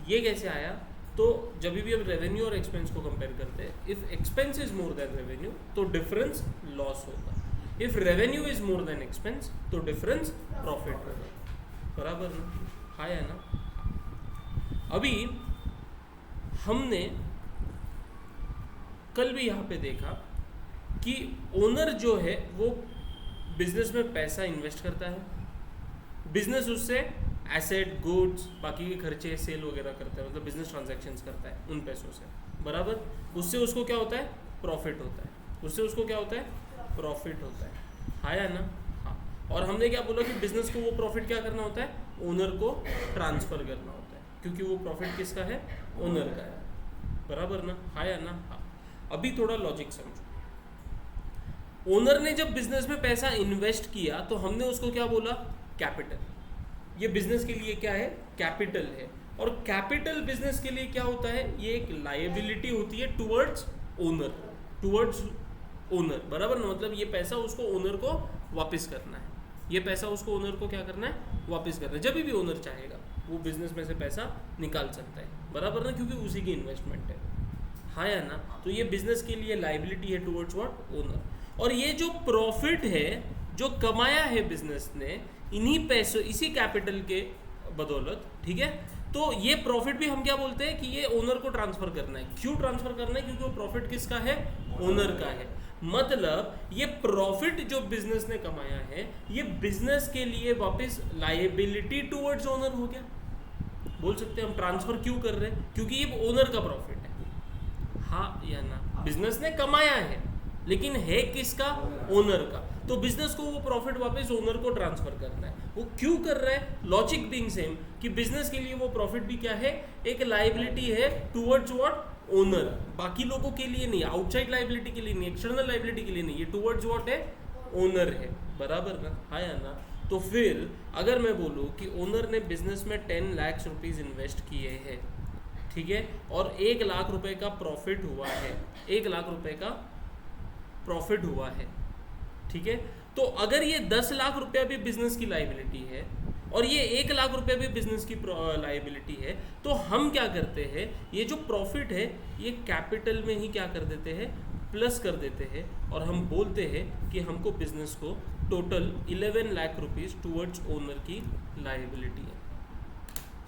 ये कैसे आया? तो जब भी हम रेवेन्यू और एक्सपेंस को कंपेयर करते हैं, if expense is more than revenue तो डिफरेंस लॉस होगा, if revenue is more than expense तो डिफरेंस प्रॉफिट होगा, बराबर ना? हाँ या ना? अभी हमने कल भी यहाँ पे देखा कि ओनर जो है वो बिजनेस में पैसा इन्वेस्ट करता है, बिजनेस उससे एसेट, गुड्स, बाकी के खर्चे, सेल वगैरह करता है, मतलब बिजनेस ट्रांजैक्शंस करता है उन पैसों से, बराबर? उससे उसको क्या होता है? प्रॉफिट होता है। उससे उसको क्या होता है? प्रॉफिट होता है। हाँ या ना? हाँ। और हमने क्या बोला कि बिजनेस को वो प्रॉफिट क्या करना होता है? ओनर को ट्रांसफ़र करना होता है, क्योंकि वो प्रॉफिट किसका है? ओनर का है, बराबर ना? हाँ या ना? हाँ। अभी थोड़ा लॉजिक समझो। ओनर ने जब बिजनेस में पैसा इन्वेस्ट किया तो हमने उसको क्या बोला? कैपिटल। ये बिजनेस के लिए क्या है? कैपिटल है। और कैपिटल बिजनेस के लिए क्या होता है? ये एक लायबिलिटी होती है टुवर्ड्स ओनर, टुवर्ड्स ओनर, बराबर ना? मतलब ये पैसा उसको ओनर को वापस करना है, ये पैसा उसको ओनर को क्या करना है? वापस करना है। जब भी ओनर चाहेगा वो बिजनेस में से पैसा निकाल सकता है, बराबर ना? क्योंकि उसी की इन्वेस्टमेंट है। हाँ या ना? तो ये बिजनेस के लिए लायबिलिटी है टुवर्ड्स व्हाट? ओनर। और ये जो प्रॉफिट है जो कमाया है बिजनेस ने इन्हीं पैसों, इसी कैपिटल के बदौलत, ठीक है, तो ये प्रॉफिट भी हम क्या बोलते हैं कि ये ओनर को ट्रांसफर करना है। क्यों ट्रांसफर करना है? क्योंकि वो प्रॉफिट किसका है? ओनर का है। मतलब ये प्रॉफिट जो बिजनेस ने कमाया है ये बिजनेस के लिए वापस लायबिलिटी टुवर्ड्स ओनर हो गया। बोल सकते हैं हम ट्रांसफर क्यों कर रहे हैं? क्योंकि ये ओनर का प्रॉफिट है। हाँ या ना? बिजनेस ने कमाया है लेकिन है किसका? ओनर का। तो बिजनेस को वो प्रॉफिट वापस ओनर को ट्रांसफर करना है। वो क्यों कर रहा है? लॉजिक बीइंग सेम कि बिजनेस के लिए वो प्रॉफिट भी क्या है? एक लायबिलिटी है टुवर्ड्स व्हाट? ओनर। बाकी लोगों के लिए नहीं, आउटसाइड लायबिलिटी के लिए नहीं, एक्सटर्नल लायबिलिटी के लिए नहीं, ये टुवर्ड्स व्हाट है? ओनर है, बराबर ना? हाँ या ना? तो फिर अगर मैं बोलूँ कि ओनर ने बिजनेस में 10 लाख रुपीज़ इन्वेस्ट किए हैं, ठीक है, और 1 लाख रुपए का प्रॉफिट हुआ है, 1 लाख रुपए का प्रॉफिट हुआ है, ठीक है, तो अगर ये 10 लाख रुपया भी बिजनेस की लायबिलिटी है और ये 1 लाख रुपये भी बिजनेस की लायबिलिटी है, तो हम क्या करते हैं? ये जो प्रॉफिट है ये कैपिटल में ही क्या कर देते हैं? प्लस कर देते हैं, और हम बोलते हैं कि हमको बिजनेस को total 11 lakh rupees towards owner की लायबिलिटी है।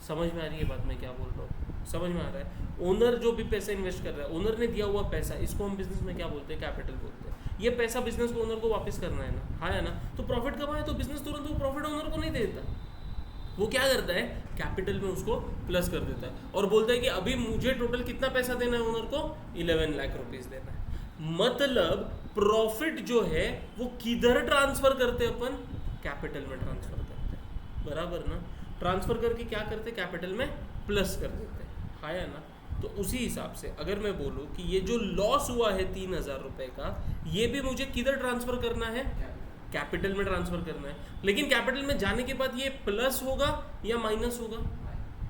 समझ में आ रही है बात मैं क्या बोल रहा हूँ? समझ में आ रहा है? ओनर जो भी पैसा इन्वेस्ट कर रहा है, ओनर ने दिया हुआ पैसा, इसको हम बिजनेस में क्या बोलते हैं? कैपिटल बोलते हैं। ये पैसा बिजनेस को ओनर को वापस करना है ना? हाँ या ना? तो प्रॉफिट कमाया तो बिजनेस तुरंत वो प्रॉफिट ओनर को नहीं दे देता, वो क्या करता है? कैपिटल में उसको प्लस कर देता है और बोलता है कि अभी मुझे टोटल कितना पैसा देना है ओनर को? 11 लाख रुपीज़ देना है। मतलब प्रॉफिट जो है वो किधर ट्रांसफर करते अपन? कैपिटल में ट्रांसफर करते हैं, बराबर ना? ट्रांसफर करके क्या करते? कैपिटल में प्लस कर देते हैं। हाँ या ना? तो उसी हिसाब से अगर मैं बोलूँ कि ये जो लॉस हुआ है 3,000 रुपये का, ये भी मुझे किधर ट्रांसफर करना है? कैपिटल में ट्रांसफर करना है। लेकिन कैपिटल में जाने के बाद ये प्लस होगा या माइनस होगा?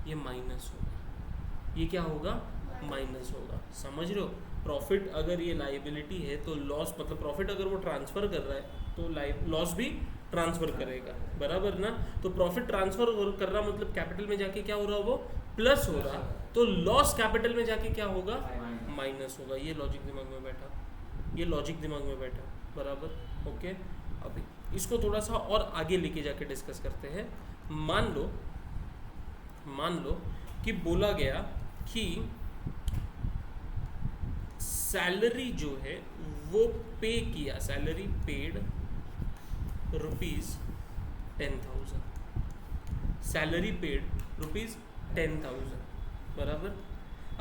ये माइनस होगा। ये क्या होगा? माइनस होगा। समझ रहे हो? प्रॉफिट अगर ये लायबिलिटी है तो लॉस, मतलब प्रॉफिट अगर वो ट्रांसफर कर रहा है तो लॉस भी ट्रांसफर करेगा, बराबर ना? तो प्रॉफिट ट्रांसफर कर रहा मतलब कैपिटल में जाके क्या हो रहा? वो प्लस हो रहा, तो लॉस कैपिटल में जाके क्या होगा? माइनस होगा। ये लॉजिक दिमाग में बैठा, ये लॉजिक दिमाग में बैठा, बराबर? ओके, अभी इसको थोड़ा सा और आगे लेके जाके डिस्कस करते हैं। मान लो मान लो कि बोला गया कि सैलरी जो है वो पे किया, सैलरी पेड ₹10,000, सैलरी पेड ₹10,000, बराबर।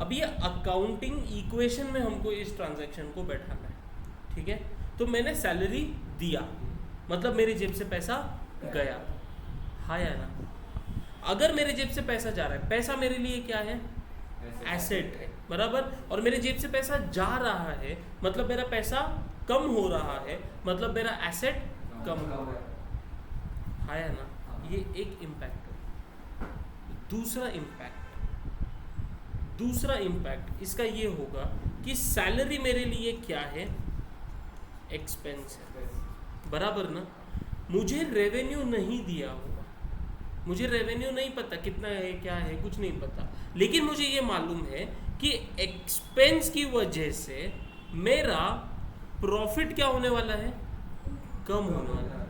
अब ये अकाउंटिंग इक्वेशन में हमको इस ट्रांजैक्शन को बैठाना है, ठीक है। तो मैंने सैलरी दिया, मतलब मेरी जेब से पैसा गया, हाँ या ना। अगर मेरे जेब से पैसा जा रहा है, पैसा मेरे लिए क्या है, एसेट है, बराबर। और मेरे जेब से पैसा जा रहा है मतलब मेरा पैसा कम हो रहा है, मतलब मेरा एसेट कम हो रहा है, हाँ या ना। ये एक इम्पैक्ट है। दूसरा इम्पैक्ट इसका ये होगा कि सैलरी मेरे लिए क्या है, एक्सपेंस है, बराबर ना। मुझे रेवेन्यू नहीं दिया होगा, मुझे रेवेन्यू नहीं पता कितना है क्या है, कुछ नहीं पता, लेकिन मुझे ये मालूम है कि एक्सपेंस की वजह से मेरा प्रॉफिट क्या होने वाला है, कम होने वाला है,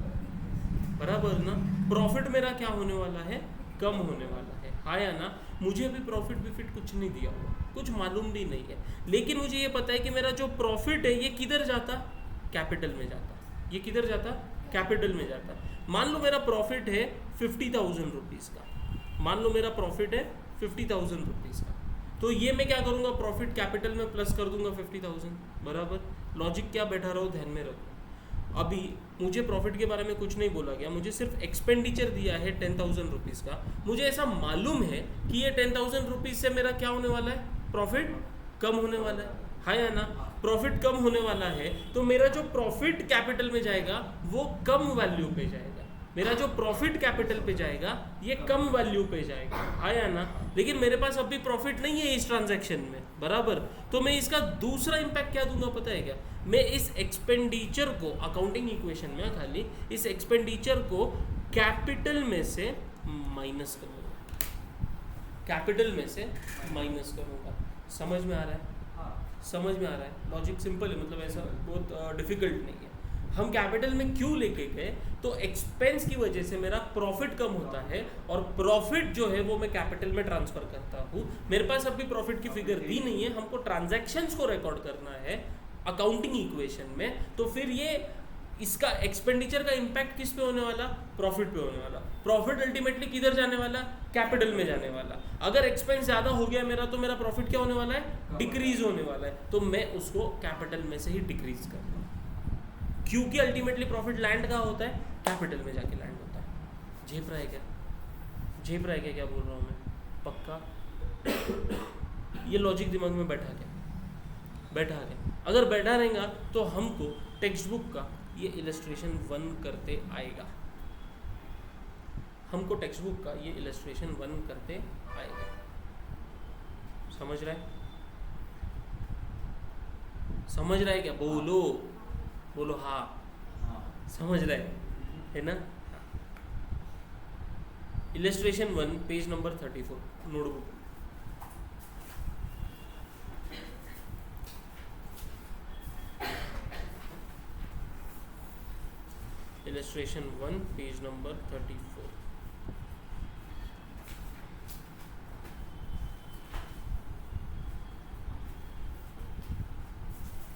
बराबर ना। प्रॉफिट मेरा क्या होने वाला है, कम होने वाला है, हाँ या ना। मुझे अभी प्रॉफिट विफिट कुछ नहीं दिया हुआ, कुछ मालूम भी नहीं है, लेकिन मुझे ये पता है कि मेरा जो प्रॉफिट है ये किधर जाता, कैपिटल में जाता। ये किधर जाता, कैपिटल में जाता। मान लो मेरा प्रॉफिट है 50,000 रुपीज़ का, मान लो मेरा प्रॉफिट है 50,000 रुपीज़ का, तो ये मैं क्या करूँगा, प्रॉफिट कैपिटल में प्लस कर दूंगा 50,000, बराबर। लॉजिक क्या बैठा रहो, ध्यान में रखो। अभी मुझे प्रॉफिट के बारे में कुछ नहीं बोला गया, मुझे सिर्फ एक्सपेंडिचर दिया है 10,000 रुपीज़ का। मुझे ऐसा मालूम है कि ये 10,000 रुपीज़ से मेरा क्या होने वाला है, प्रॉफिट कम होने वाला है, हाँ या ना। प्रॉफिट कम होने वाला है तो मेरा जो प्रॉफिट कैपिटल में जाएगा वो कम वैल्यू पे जाएगा, मेरा जो प्रॉफिट कैपिटल पे जाएगा ये कम वैल्यू पे जाएगा, हाँ या ना। लेकिन मेरे पास अभी प्रॉफिट नहीं है इस ट्रांजैक्शन में, बराबर। तो मैं इसका दूसरा इम्पैक्ट क्या दूंगा पता है क्या, मैं इस एक्सपेंडिचर को अकाउंटिंग इक्वेशन में खाली इस एक्सपेंडिचर को कैपिटल में से माइनस करूँगा, कैपिटल में से माइनस करूँगा। समझ में आ रहा है, समझ में आ रहा है। लॉजिक सिंपल है, मतलब ऐसा बहुत डिफिकल्ट नहीं है। हम कैपिटल में क्यों लेके गए, तो एक्सपेंस की वजह से मेरा प्रॉफिट कम होता है और प्रॉफिट जो है वो मैं कैपिटल में ट्रांसफर करता हूँ। मेरे पास अभी प्रॉफिट की फिगर दी नहीं है, हमको ट्रांजैक्शंस को रिकॉर्ड करना है अकाउंटिंग इक्वेशन में। तो फिर ये इसका एक्सपेंडिचर का इम्पैक्ट किस पे होने वाला, प्रॉफिट पे होने वाला। प्रॉफिट अल्टीमेटली किधर जाने वाला, कैपिटल में जाने वाला। अगर एक्सपेंस ज़्यादा हो गया मेरा तो मेरा प्रॉफिट क्या होने वाला है, डिक्रीज होने वाला है। तो मैं उसको कैपिटल में से ही डिक्रीज कर दूँ, क्योंकि अल्टीमेटली प्रॉफिट लैंड कहाँ होता है, कैपिटल में जाके लैंड होता है। झेप रहा है क्या, झेप रहा है क्या बोल रहा हूँ मैं, पक्का। ये लॉजिक दिमाग में बैठा गया, अगर बैठा रहेगा तो हमको टेक्स्ट बुक का ये इलस्ट्रेशन 1 करते आएगा, हमको टेक्स्ट बुक का ये इलस्ट्रेशन 1 करते आएगा। समझ रहा है, समझ रहा है क्या, बोलो बोलो, हाँ समझ रहा है ना। Illustration 1 page number 34 notebook. Illustration 1 page number 34।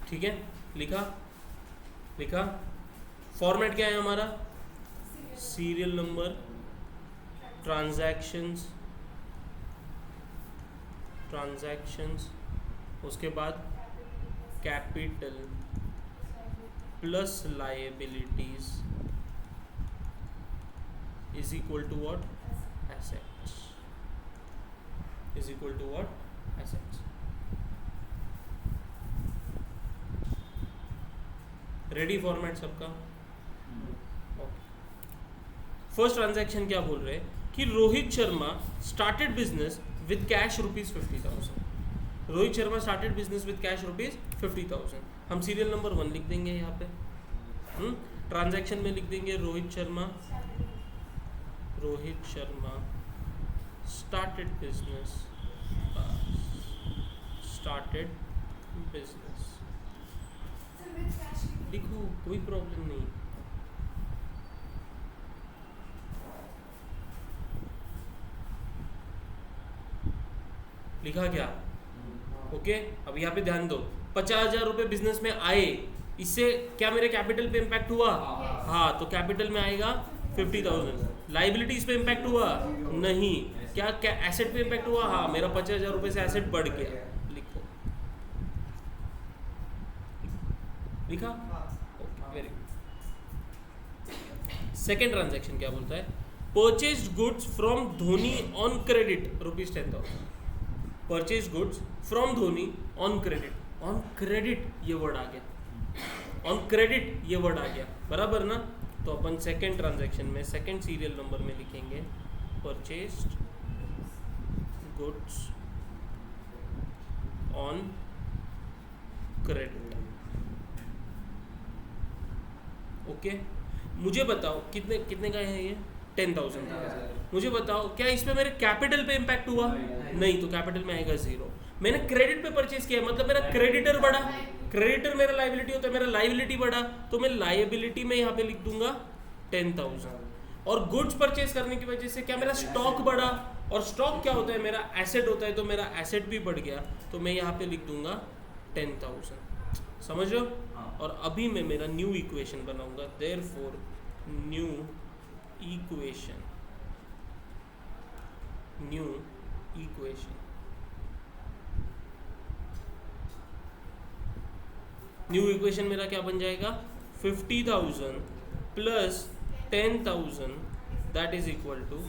ठीक है, लिखा। फॉर्मेट क्या है हमारा, सीरियल नंबर, ट्रांजैक्शंस, उसके बाद capital plus liabilities is equal to what, assets, is equal to what, assets। Ready format सबका, फर्स्ट ट्रांजैक्शन क्या बोल रहे हैं कि Rohit Sharma started business with cash ₹50,000। Rohit Sharma started business with cash ₹50,000। हम सीरियल नंबर 1 लिख देंगे यहाँ पे, ट्रांजैक्शन में लिख देंगे रोहित शर्मा started business लिखो, कोई प्रॉब्लम नहीं। लिखा क्या? ओके अब यहाँ पे ध्यान दो, 50,000 रुपये बिजनेस में आए, इससे क्या मेरे कैपिटल पे इम्पैक्ट हुआ? हाँ, तो कैपिटल में आएगा 50,000। लाइबिलिटीज पे इम्पैक्ट हुआ? नहीं। क्या क्या एसेट पे इम्पैक्ट हुआ? हाँ, मेरा 50,000 रुपये से एसेट बढ़ गया। लिखो, लिखा? Very good. सेकेंड ट्रांजेक्शन क्या बोलता है? Purchased goods from Dhoni on credit ₹10,000। Purchase goods from Dhoni on credit. On credit ये वर्ड आ गया, ऑन क्रेडिट ये वर्ड आ गया, बराबर ना? तो अपन सेकेंड ट्रांजैक्शन में सेकेंड सीरियल नंबर में लिखेंगे purchased goods on credit. Okay, मुझे बताओ कितने कितने का है ये? 10,000 का। मुझे बताओ क्या इस पे मेरे कैपिटल पे इम्पैक्ट हुआ? नहीं, तो कैपिटल में आएगा 0। मैंने क्रेडिट पे परचेज किया, मतलब मेरा क्रेडिटर बढ़ा। क्रेडिटर मेरा लाइबिलिटी होता है, मेरा लाइबिलिटी बढ़ा, तो मैं लाइबिलिटी में यहाँ पे लिख दूंगा 10,000। और गुड्स परचेज करने की वजह से क्या मेरा स्टॉक बढ़ा, और स्टॉक क्या होता है? मेरा एसेट होता है, तो मेरा एसेट भी बढ़ गया, तो मैं यहाँ पे लिख दूंगा 10,000। समझ रहे हो? और अभी मैं मेरा न्यू इक्वेशन बनाऊंगा, therefore new equation, new equation, new equation मेरा क्या बन जाएगा? 50,000 plus 10,000 that is equal to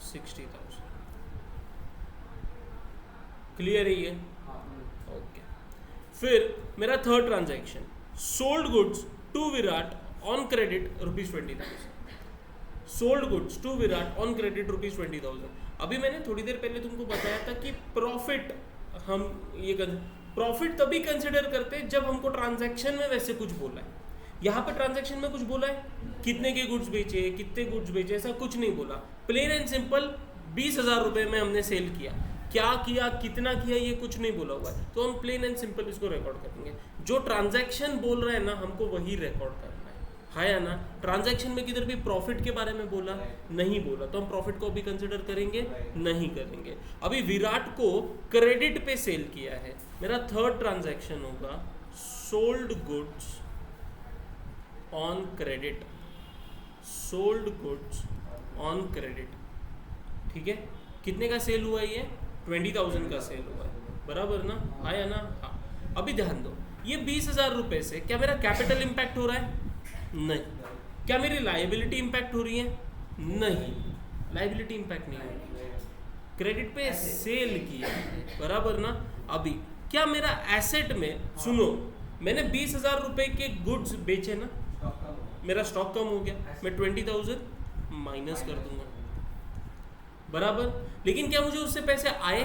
60,000। Clear है ये? ओके। फिर मेरा third transaction, sold goods to Virat on credit ₹20,000। Sold goods to Virat on credit ₹20,000। अभी मैंने थोड़ी देर पहले तुमको बताया था कि प्रॉफिट, हम ये प्रॉफिट तभी कंसिडर करते हैं जब हमको ट्रांजैक्शन में वैसे कुछ बोला है। यहाँ पे ट्रांजैक्शन में कुछ बोला है, कितने के गुड्स बेचे, कितने गुड्स बेचे, ऐसा कुछ नहीं बोला। प्लेन एंड सिंपल 20,000 रुपये में हमने सेल किया, क्या किया, कितना किया, ये कुछ नहीं बोला हुआ है, तो हम प्लेन एंड सिंपल इसको रिकॉर्ड करेंगे। जो ट्रांजैक्शन बोल रहा है ना, हमको वही रिकॉर्ड करना है या ना? ट्रांजैक्शन में किधर भी प्रॉफिट के बारे में बोला नहीं बोला, तो हम प्रॉफिट को भी कंसिडर करेंगे नहीं करेंगे। अभी विराट को क्रेडिट पे सेल किया है, मेरा थर्ड ट्रांजैक्शन होगा sold goods on credit, sold goods on credit. ठीक है, कितने का सेल हुआ? ये 20,000 का सेल हुआ है, बराबर ना? आया ना? हाँ। अभी ध्यान दो, ये 20,000 रुपये से क्या मेरा कैपिटल इम्पैक्ट हो रहा है? नहीं। क्या मेरी लाइबिलिटी इम्पैक्ट हो रही है? नहीं, लाइबिलिटी इम्पैक्ट नहीं हो रही है, क्रेडिट पे सेल किया, बराबर ना? अभी क्या मेरा एसेट में, सुनो, मैंने 20,000 रुपये के गुड्स बेचे ना, मेरा स्टॉक कम हो गया, मैं 20,000 माइनस कर दूंगा, बराबर। लेकिन क्या मुझे उससे पैसे आए?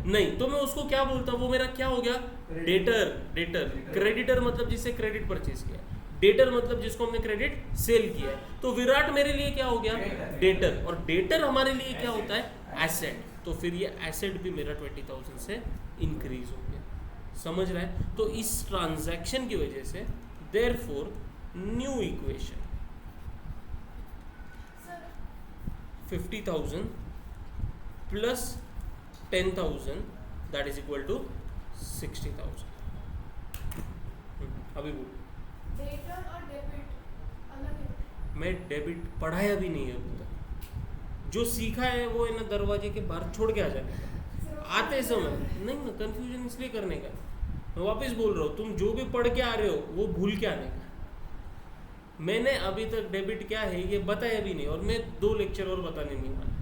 नहीं, तो मैं उसको क्या बोलता, वो मेरा क्या हो गया? डेटर। डेटर, क्रेडिटर मतलब जिससे क्रेडिट परचेज किया, डेटर मतलब जिसको हमने क्रेडिट सेल किया है। तो विराट मेरे लिए क्या हो गया? डेटर। और डेटर हमारे लिए क्या होता है? एसेट। तो फिर ये एसेट भी मेरा 20,000 से इंक्रीज हो गया। समझ रहा है? तो इस ट्रांजैक्शन की वजह से therefore new equation 50,000 plus 10,000 that is equal to 60,000। अभी बोल। डेटर और डेबिट अलग है? मैं डेबिट पढ़ाया भी नहीं है अभी तक, जो सीखा है वो है ना दरवाजे के बाहर छोड़ के आ जाने का, आते समय नहीं ना, कंफ्यूजन इसलिए करने का। मैं वापस बोल रहा हूँ, तुम जो भी पढ़ के आ रहे हो वो भूल के आने का। मैंने अभी तक डेबिट क्या है ये बताया भी नहीं, और मैं 2 लेक्चर और बताने नहीं वाला।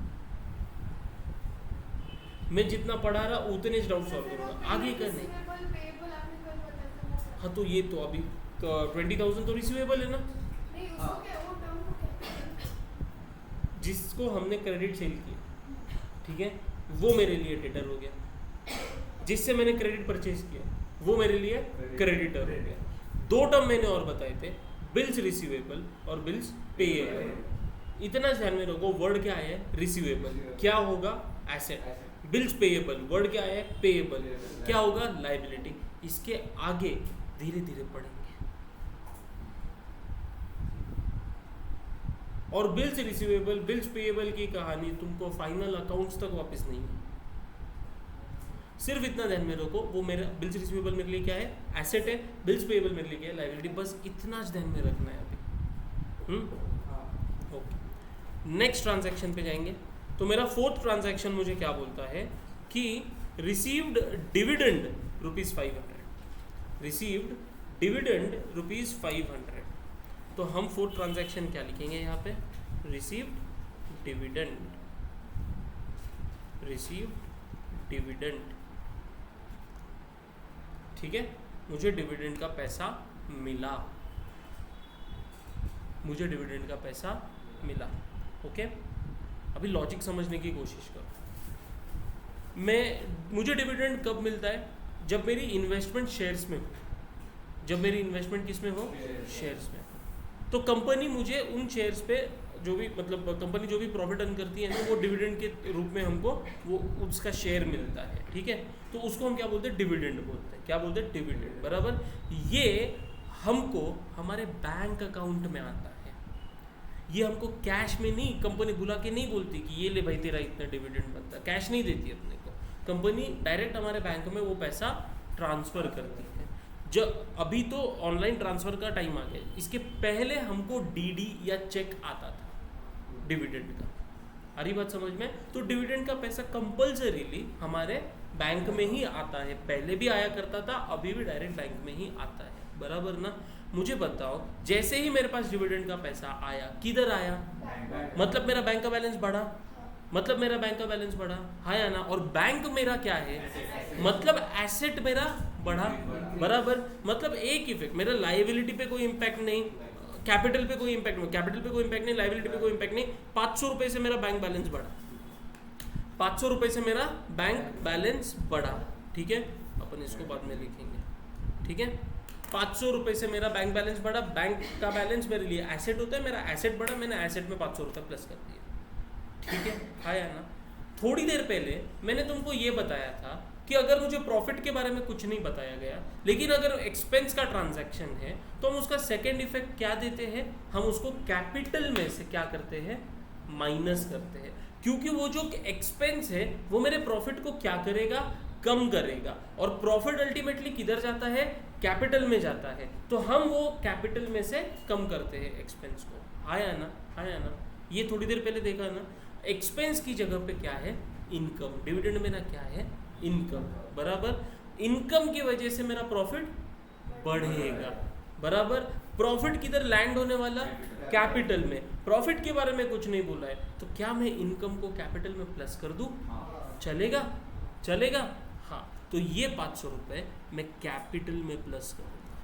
मैं जितना पढ़ा रहा उतने डाउट सॉल्व करूँगा, आगे करने। हाँ, तो ये तो अभी 20,000 तो रिसीवेबल है ना, नहीं, उसको क्या, वो टर्म को क्या? जिसको हमने क्रेडिट सेल किया, ठीक है, वो मेरे लिए डेटर हो गया। जिससे मैंने क्रेडिट परचेज किया वो मेरे लिए क्रेडिटर हो गया। 2 टर्म मैंने और बताए थे, बिल्स रिसीवेबल और बिल्स पेएबल। इतना ध्यान में रखो, वर्ड क्या है? रिसीवेबल। क्या होगा? एसेट। बिल्स पेएबल, वर्ड क्या है? पेएबल। क्या होगा? लाइबिलिटी। इसके आगे धीरे धीरे पढ़ेंगे। और बिल्स रिसीवेबल, बिल्स पेएबल की कहानी तुमको फाइनल अकाउंट्स तक वापस नहीं है। सिर्फ इतना ध्यान में रखो, वो मेरा बिल्स रिसीवेबल मेरे लिए क्या है, एसेट है, बिल्स पेएबल मेरे लिए क्या है, लायबिलिटी, बस इतना ध्यान में रखना है अभी। ओके, नेक्स्ट ट्रांजैक्शन पे जाएंगे। तो मेरा फोर्थ ट्रांजैक्शन मुझे क्या बोलता है कि रिसीव्ड डिविडेंड ₹500, रिसीव्ड डिविडेंड ₹500। तो हम फोर्थ ट्रांजैक्शन क्या लिखेंगे यहाँ पे, रिसीव्ड डिविडेंड, रिसीव्ड डिविडेंड, ठीक है, मुझे डिविडेंड का पैसा मिला, मुझे डिविडेंड का पैसा मिला। ओके, अभी लॉजिक समझने की कोशिश करो। मुझे डिविडेंड कब मिलता है, जब मेरी इन्वेस्टमेंट शेयर्स में हो, जब मेरी इन्वेस्टमेंट किस में हो, शेयर्स में। तो कंपनी मुझे उन शेयर्स पे जो भी मतलब कंपनी जो भी प्रॉफिट अर्न करती है ना, वो डिविडेंड के रूप में हमको वो उसका शेयर मिलता है, ठीक है। तो उसको हम क्या बोलते हैं, डिविडेंड बोलते हैं। क्या बोलते हैं, डिविडेंड, बराबर। ये हमको हमारे बैंक अकाउंट में आता है, ये हमको कैश में नहीं, कंपनी बुला के नहीं बोलती कि ये ले भाई तेरा इतना डिविडेंड बनता है, कैश नहीं देती अपने को, कंपनी डायरेक्ट हमारे बैंक में वो पैसा ट्रांसफ़र करती है। जो अभी तो ऑनलाइन ट्रांसफ़र का टाइम आ गया, इसके पहले हमको डीडी या चेक आता था डिविडेंड का। आ रही बात समझ में? तो डिविडेंड का पैसा कंपल्सरीली हमारे बैंक में ही आता है, पहले भी आया करता था, अभी भी डायरेक्ट बैंक में ही आता है, बराबर ना। मुझे बताओ, जैसे ही मेरे पास डिविडेंड का पैसा आया, किधर आया, मतलब मेरा बैंक का बैलेंस बढ़ा, मतलब मेरा बैंक का बैलेंस बढ़ा, हाँ या ना। और बैंक मेरा क्या है, मतलब एसेट मेरा बढ़ा, बराबर। मतलब एक इफेक्ट, मेरा लायबिलिटी पे कोई इम्पैक्ट नहीं, कैपिटल पे कोई इम्पैक्ट नहीं, कैपिटल पे कोई इम्पैक्ट नहीं, लायबिलिटी पे कोई इम्पैक्ट नहीं। 500 रुपये से मेरा बैंक बैलेंस बढ़ा, 500 रुपये से मेरा बैंक बैलेंस बढ़ा, ठीक है। अपन इसको बाद में लिखेंगे, ठीक है। 500 रुपये से मेरा बैंक बैलेंस बढ़ा, बैंक का बैलेंस मेरे लिए एसेट होता है, मेरा एसेट बढ़ा, मैंने एसेट में 500 रुपये प्लस कर दिया, ठीक है, हाँ या ना। थोड़ी देर पहले मैंने तुमको ये बताया था कि अगर मुझे प्रॉफिट के बारे में कुछ नहीं बताया गया, लेकिन अगर एक्सपेंस का ट्रांजैक्शन है, तो हम उसका सेकेंड इफेक्ट क्या देते हैं, हम उसको कैपिटल में से क्या करते हैं, माइनस करते हैं। क्योंकि वो जो एक्सपेंस है वो मेरे प्रॉफिट को क्या करेगा, कम करेगा, और प्रॉफिट अल्टीमेटली किधर जाता है, कैपिटल में जाता है। तो हम वो कैपिटल में से कम करते हैं एक्सपेंस को, हाँ या ना, हाँ या ना। ये थोड़ी देर पहले देखा ना, एक्सपेंस की जगह पे क्या है, इनकम। डिविडेंड में ना क्या है, इनकम, बराबर। इनकम की वजह से मेरा प्रॉफिट बढ़ेगा, बराबर। प्रॉफिट किधर लैंड होने वाला, कैपिटल में। प्रॉफिट के बारे में कुछ नहीं बोला है, तो क्या मैं इनकम को कैपिटल में प्लस कर दूं, चलेगा, चलेगा, हाँ। तो ये 500 रुपये मैं कैपिटल में प्लस करूँगा,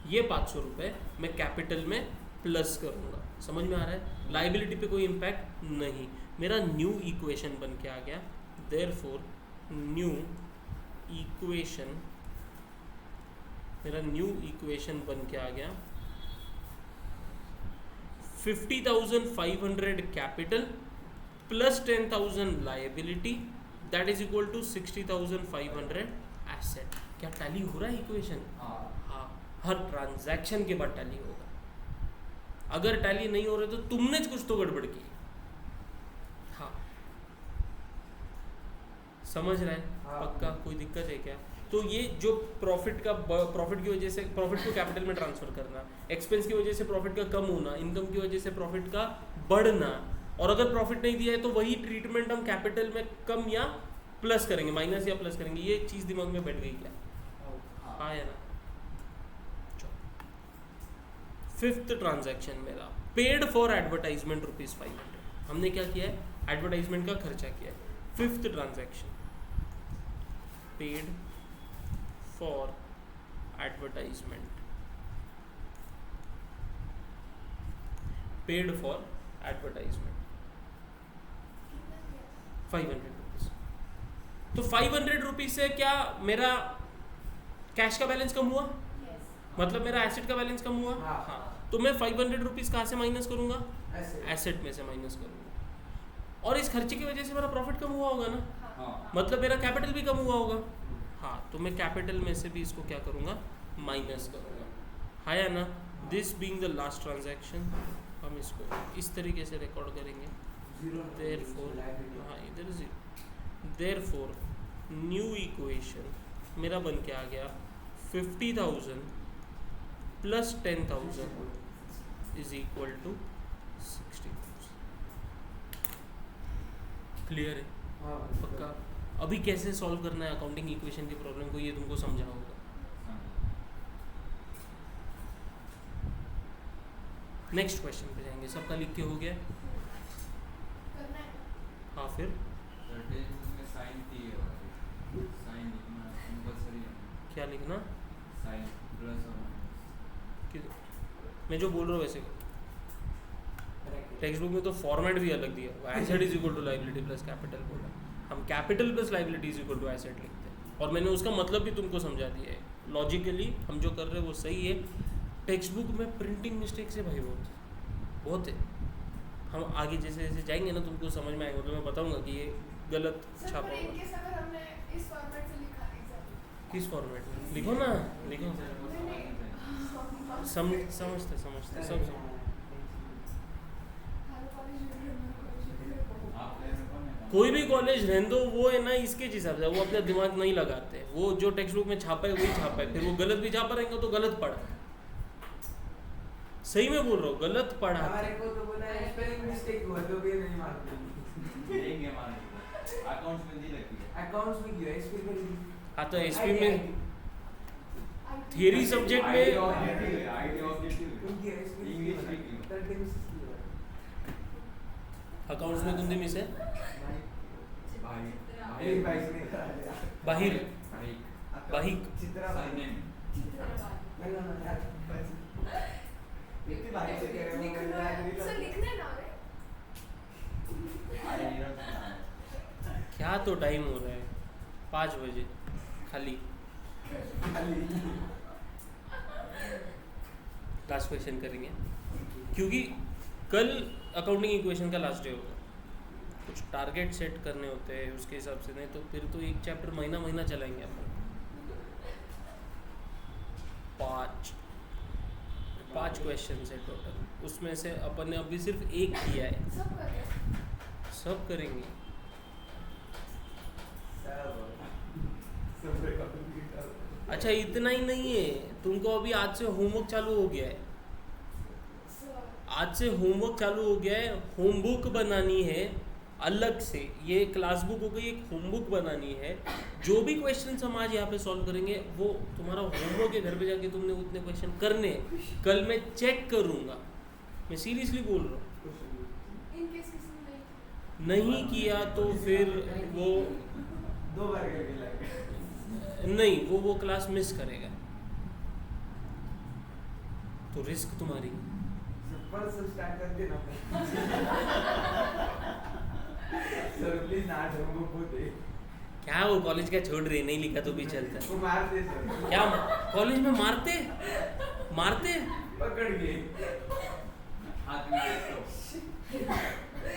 ये 500 रुपये मैं कैपिटल में प्लस करूँगा। समझ में आ रहा है? लायबिलिटी पे कोई इम्पैक्ट नहीं। मेरा न्यू इक्वेशन बन के आ गया, देयरफॉर न्यू इक्वेशन, मेरा न्यू इक्वेशन बन के आ गया 50,500 capital plus 10,000 liability, that is equal to 60,500 asset. क्या टैली हो रहा है इक्वेशन? हाँ, हर ट्रांजैक्शन के बाद टैली होगा। अगर टैली नहीं हो रहा तो तुमने कुछ तो गड़बड़ की, हाँ, समझ रहे हैं? पक्का? कोई दिक्कत है क्या? तो ये जो प्रॉफिट की वजह से प्रॉफिट को कैपिटल में ट्रांसफर करना, एक्सपेंस की वजह से प्रॉफिट का कम होना, इनकम की वजह से प्रॉफिट का बढ़ना, और अगर प्रॉफिट नहीं दिया है तो वही ट्रीटमेंट हम कैपिटल में कम या प्लस करेंगे, माइनस या प्लस करेंगे। ये चीज़ दिमाग में बैठ गई क्या? हाँ या ना? फिफ्थ ट्रांजैक्शन मेरा पेड फॉर एडवर्टाइजमेंट ₹500। हमने क्या किया है? एडवर्टाइजमेंट का खर्चा किया है। Fifth transaction paid for advertisement, paid for advertisement 500 rupees. तो 500 रुपीज से क्या मेरा कैश का बैलेंस कम हुआ? मतलब मेरा एसेट का बैलेंस कम हुआ? हाँ। तो मैं 500 रुपीज कहाँ से माइनस करूंगा? एसेट में से माइनस करूंगा। और इस खर्चे की वजह से मेरा प्रॉफिट कम हुआ होगा ना? हाँ। मतलब मेरा कैपिटल भी कम हुआ होगा। हाँ, तो मैं कैपिटल में से भी इसको क्या करूंगा? माइनस करूंगा, हाँ या ना? This being the last transaction, हम इसको इस तरीके से रिकॉर्ड करेंगे। देयरफॉर, हाँ, इधर देयरफॉर न्यू इक्वेशन मेरा बन के आ गया 50,000 plus 10,000 is equal to 60,000। Clear है? हाँ पक्का? अभी कैसे सॉल्व करना है अकाउंटिंग इक्वेशन की प्रॉब्लम को, ये तुमको समझा होगा। नेक्स्ट क्वेश्चन पे जाएंगे। सबका लिख के हो गया? करना है। हाँ फिर साइन थी, साइन लिखना कंपलसरी है। क्या लिखना? साइन प्लस और माइनस। मैं जो बोल रहा हूँ वैसे टेक्स्ट बुक में तो फॉर्मेट भी अलग दिया हुआ है। Asset is equal to liability plus capital बोला, हम capital plus liability is equal to asset लिखते हैं, और मैंने उसका मतलब भी तुमको समझा दिया है। लॉजिकली हम जो कर रहे हैं वो सही है। टेक्स्ट बुक में प्रिंटिंग मिस्टेक्स है भाई, बहुत है। हम आगे जैसे जैसे जाएंगे ना तुमको समझ में आएगा, तो मैं बताऊंगा कि ये गलत सर छापा पर हुआ इनकेस अगर हमने इस फॉर्मेट से लिखा एग्जाम, किस फॉर्मेट में लिखो ना, लिखो। समझते समझते सब कोई भी कॉलेज रहने दो, वो है ना इसके हिसाब से, वो अपना दिमाग नहीं लगाते। वो जो टेक्स्ट बुक में छापा है वही छापा है, फिर वो गलत भी छापा रहेंगे तो गलत पढ़ा। सही में बोल रहा हूँ, गलत पढ़ा। हमारे को तो बोला है स्पेलिंग मिस्टेक हुआ तो भी नहीं मारते। देंगे हमारे अकाउंट्स में नहीं लगती है। अकाउंट्स में क्यों एसपी में? हाँ तो एसपी में थियरी सब्जेक्ट में आईटी ऑब्जेक्टिव उनकी एसपी इंग्लिश में क्यों? अकाउंट्स में कौन सी मिस है? भाई एक भाई से नहीं बाहिर भाई बाहिक चित्रा भाई सरनेम नहीं ना यार इतनी भाई से कह रहे हैं सर लिखना है ना रे। क्या तो टाइम हो रहा है 5 बजे खाली। लास्ट क्वेश्चन करेंगे क्योंकि कल अकाउंटिंग इक्वेशन का लास्ट डे होगा। कुछ टारगेट सेट करने होते हैं उसके हिसाब से, नहीं तो फिर तो एक चैप्टर महीना महीना चलाएंगे अपन। 5 क्वेश्चन है टोटल, उसमें से अपन ने अभी सिर्फ एक किया है। सब कर रहे हैं। सब करेंगे। अच्छा इतना ही नहीं है, तुमको अभी आज से होमवर्क चालू हो गया है। सर आज से होमवर्क चालू हो गया है। होमबुक बनानी है अलग से, ये क्लास बुक हो गई, एक होमबुक बनानी है। जो भी क्वेश्चंस हम आज यहाँ पे सॉल्व करेंगे वो तुम्हारा होमवर्क है, घर पे जाके तुमने उतने क्वेश्चन करने हैं। कल मैं चेक करूँगा, मैं सीरियसली बोल रहा हूँ। इनकेस किसी ने नहीं किया तो फिर वो 2 बार करके लगे नहीं, वो क्लास मिस करेगा, तो रिस्क तुम्हारी। पर से स्टार्ट कर देना सर प्लीज ना हमको बोले क्या वो कॉलेज का छोड़ रही, नहीं लिखा तो भी चलता है। वो मार दे सर क्या कॉलेज में मारते पकड़ के हाथ में देखो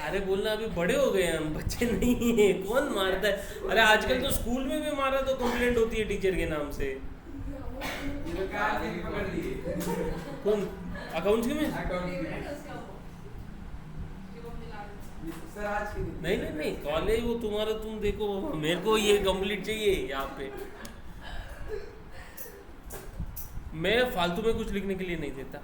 अरे बोलना अभी बड़े हो गए हम, बच्चे नहीं है, कौन मारता है। अरे आजकल तो स्कूल में भी मारा तो कंप्लेंट होती है टीचर के नाम से। ये तो कार से पकड़ लिए कौन अकाउंट्स के में? अकाउंट सर आज के दिन नहीं कॉलेज वो तुम्हारा, तुम देखो मेरे को ये कंप्लीट चाहिए यहाँ पे। मैं फालतू में कुछ लिखने के लिए नहीं देता।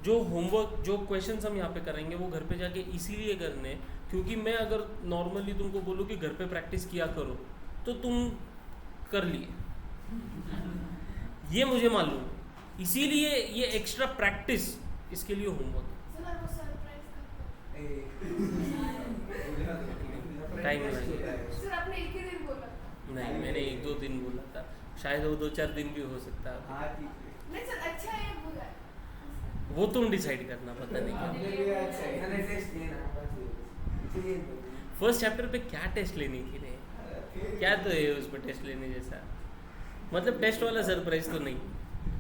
जो होमवर्क जो क्वेश्चंस हम यहाँ पे करेंगे वो घर पे जाके इसीलिए करने, क्योंकि मैं अगर नॉर्मली तुमको बोलूँ कि घर पे प्रैक्टिस किया करो तो तुम कर लिए, ये मुझे मालूम। इसीलिए ये एक्स्ट्रा प्रैक्टिस, इसके लिए होमवर्क। सर वो सरप्राइज टाइम करते नहीं हैं। सर आपने एक ही दिन बोला था। नहीं, मैंने 1-2 दिन बोला था, शायद वो 2-4 दिन भी हो सकता है। हाँ ठीक है नहीं सर अच्छा है या बुरा है? वो तुम डिसाइड करना, पता नहीं क्या। आपने भी अच्छा है मैंने टेस्ट लेना बस ये फर्स्ट चैप्टर पे क्या टेस्ट लेनी थी रे? क्या तो है उस पर टेस्ट लेने जैसा? मतलब टेस्ट वाला सरप्राइज तो नहीं।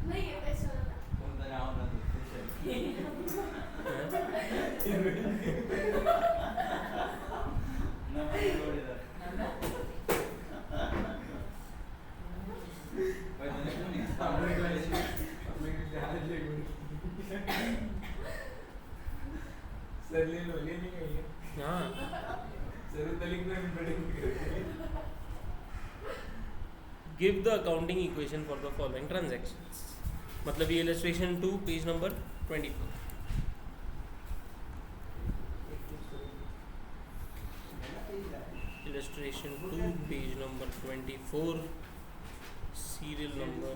नहीं है टेस्ट वाला था। कौन सा राउंड है ना मैं बोल रहा भाई मैंने क्यों नहीं अपने क्लास अपने ध्यान ले सर ले लो ले नहीं गई हाँ सर तो लिखना भी पड़ेगा give the accounting equation for the following transactions. मतलब ये illustration 2 page number 24। illustration 2 page number 24 serial number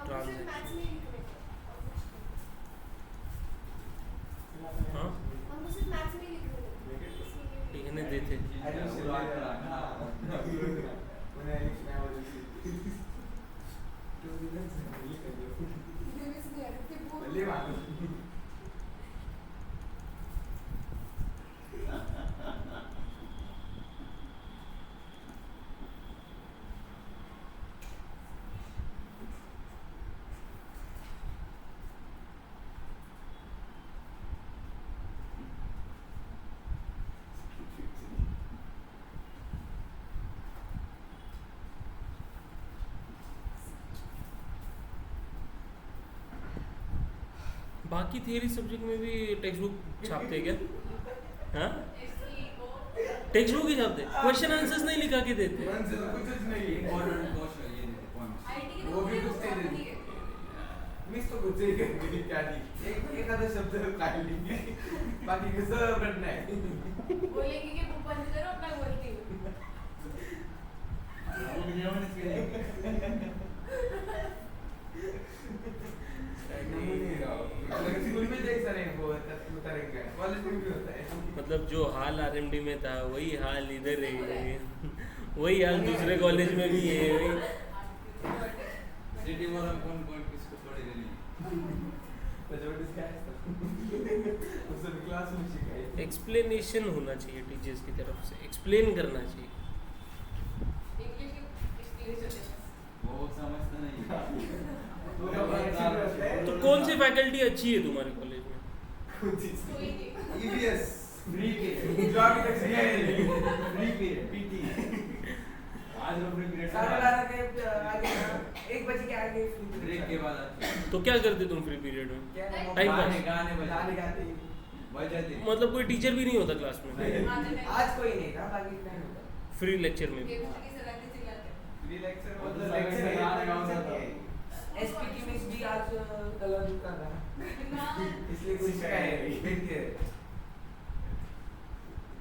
हमको सिर्फ मैथ्स में ही लिखने को। हाँ हमको सिर्फ मैथ्स में ही लिखने को। लिखने देते बाकी थियरी सब्जेक्ट में भी टेक्स्ट बुक छापते क्या? हाँ टेक्स्ट बुक ही छापते, क्वेश्चन आंसर्स नहीं लिखा के देते। वो भी कुछ नहीं देती। मिस तो कुछ ही करती क्या नहीं। एक आधा शब्द काट लेंगे, बाकी का सब रटना है। बोलेंगे कि बुक बंद करो, अपना बोलती हूँ। स्कूल में देख सारे वो करेंगे, कॉलेज में भी होता है। मतलब जो हाल आरएमडी में था वही हाल इधर है, वही हाल दूसरे कॉलेज में भी है। सिटी में हम कौन किसको पढ़े नहीं। तो जो डिस्कस उस सब क्लास में सिखाई। एक्सप्लेनेशन होना चाहिए टीचर्स की तरफ से, एक्सप्लेन करना चाहिए। वो समझता नहीं। तो कौन सी फैकल्टी अच्छी है तुम्हारे कॉलेज में? EVS फ्री के जो अभी तक सिखाया नहीं, फ्री पीरियड पीटी। आज हम फ्री पीरियड 12:30 के आगे 1 बजे के आगे ब्रेक के बाद तो क्या करते तुम फ्री पीरियड में? Time pass. गाने गाते बजाते। मतलब कोई टीचर भी नहीं होता क्लास में? आज कोई नहीं था, बाकी टाइम होता। फ्री लेक्चर में भी? फ्री लेक्चर मतलब लेक्चर गाने गाता था। एसपीटी मिस भी आज कलर कर रहा है, इसलिए कुछ है बैठ के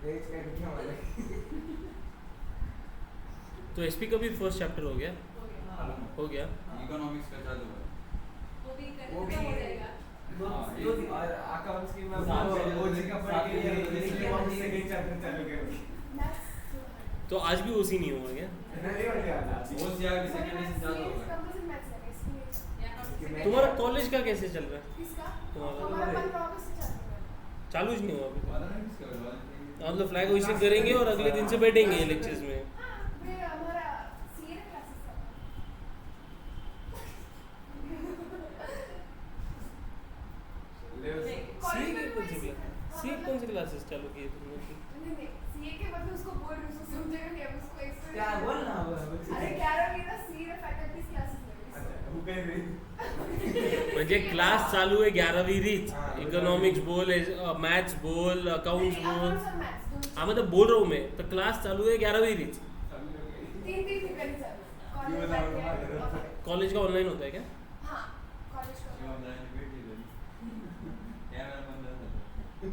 देख के क्या वाले। तो एसपी का भी फर्स्ट चैप्टर हो गया? हो गया। इकोनॉमिक्स का चालू है। वो भी दो और अकाउंट्स की मैं ओजी का पढ़ के इसलिए हम सेकंड चैप्टर चालू करेंगे। तो आज भी ओसी नहीं हुआ क्या? नहीं हो गया वो से आगे सेकंड से चालू होगा। तुम्हारा कॉलेज का कैसे चल रहा है? चालू ही नहीं हुआ अभी? वाला नहीं इसका वाला। मतलब फ्लैग होइस्टिंग करेंगे और अगले दिन से बैठेंगे लेक्चर्स में। सी कौन सी क्लासेस चालू की है तुमने? क्या बोलना अरे 11वीं ना सी रे फैकल्टीज क्लासेस में। म्हणजे क्लास चालू आहे 11वी रीच, इकोनॉमिक्स बोल, मैथ्स बोल, अकाउंट्स बोल। हाँ मतलब बोल रहा हूँ मैं, तो क्लास चालू है 11वीं रीच। 3 ठिकाणी चालू। कॉलेज का ऑनलाइन होता है क्या? हाँ कॉलेज का। क्यों ऑनलाइन बैठी है? कैमरा बंद है।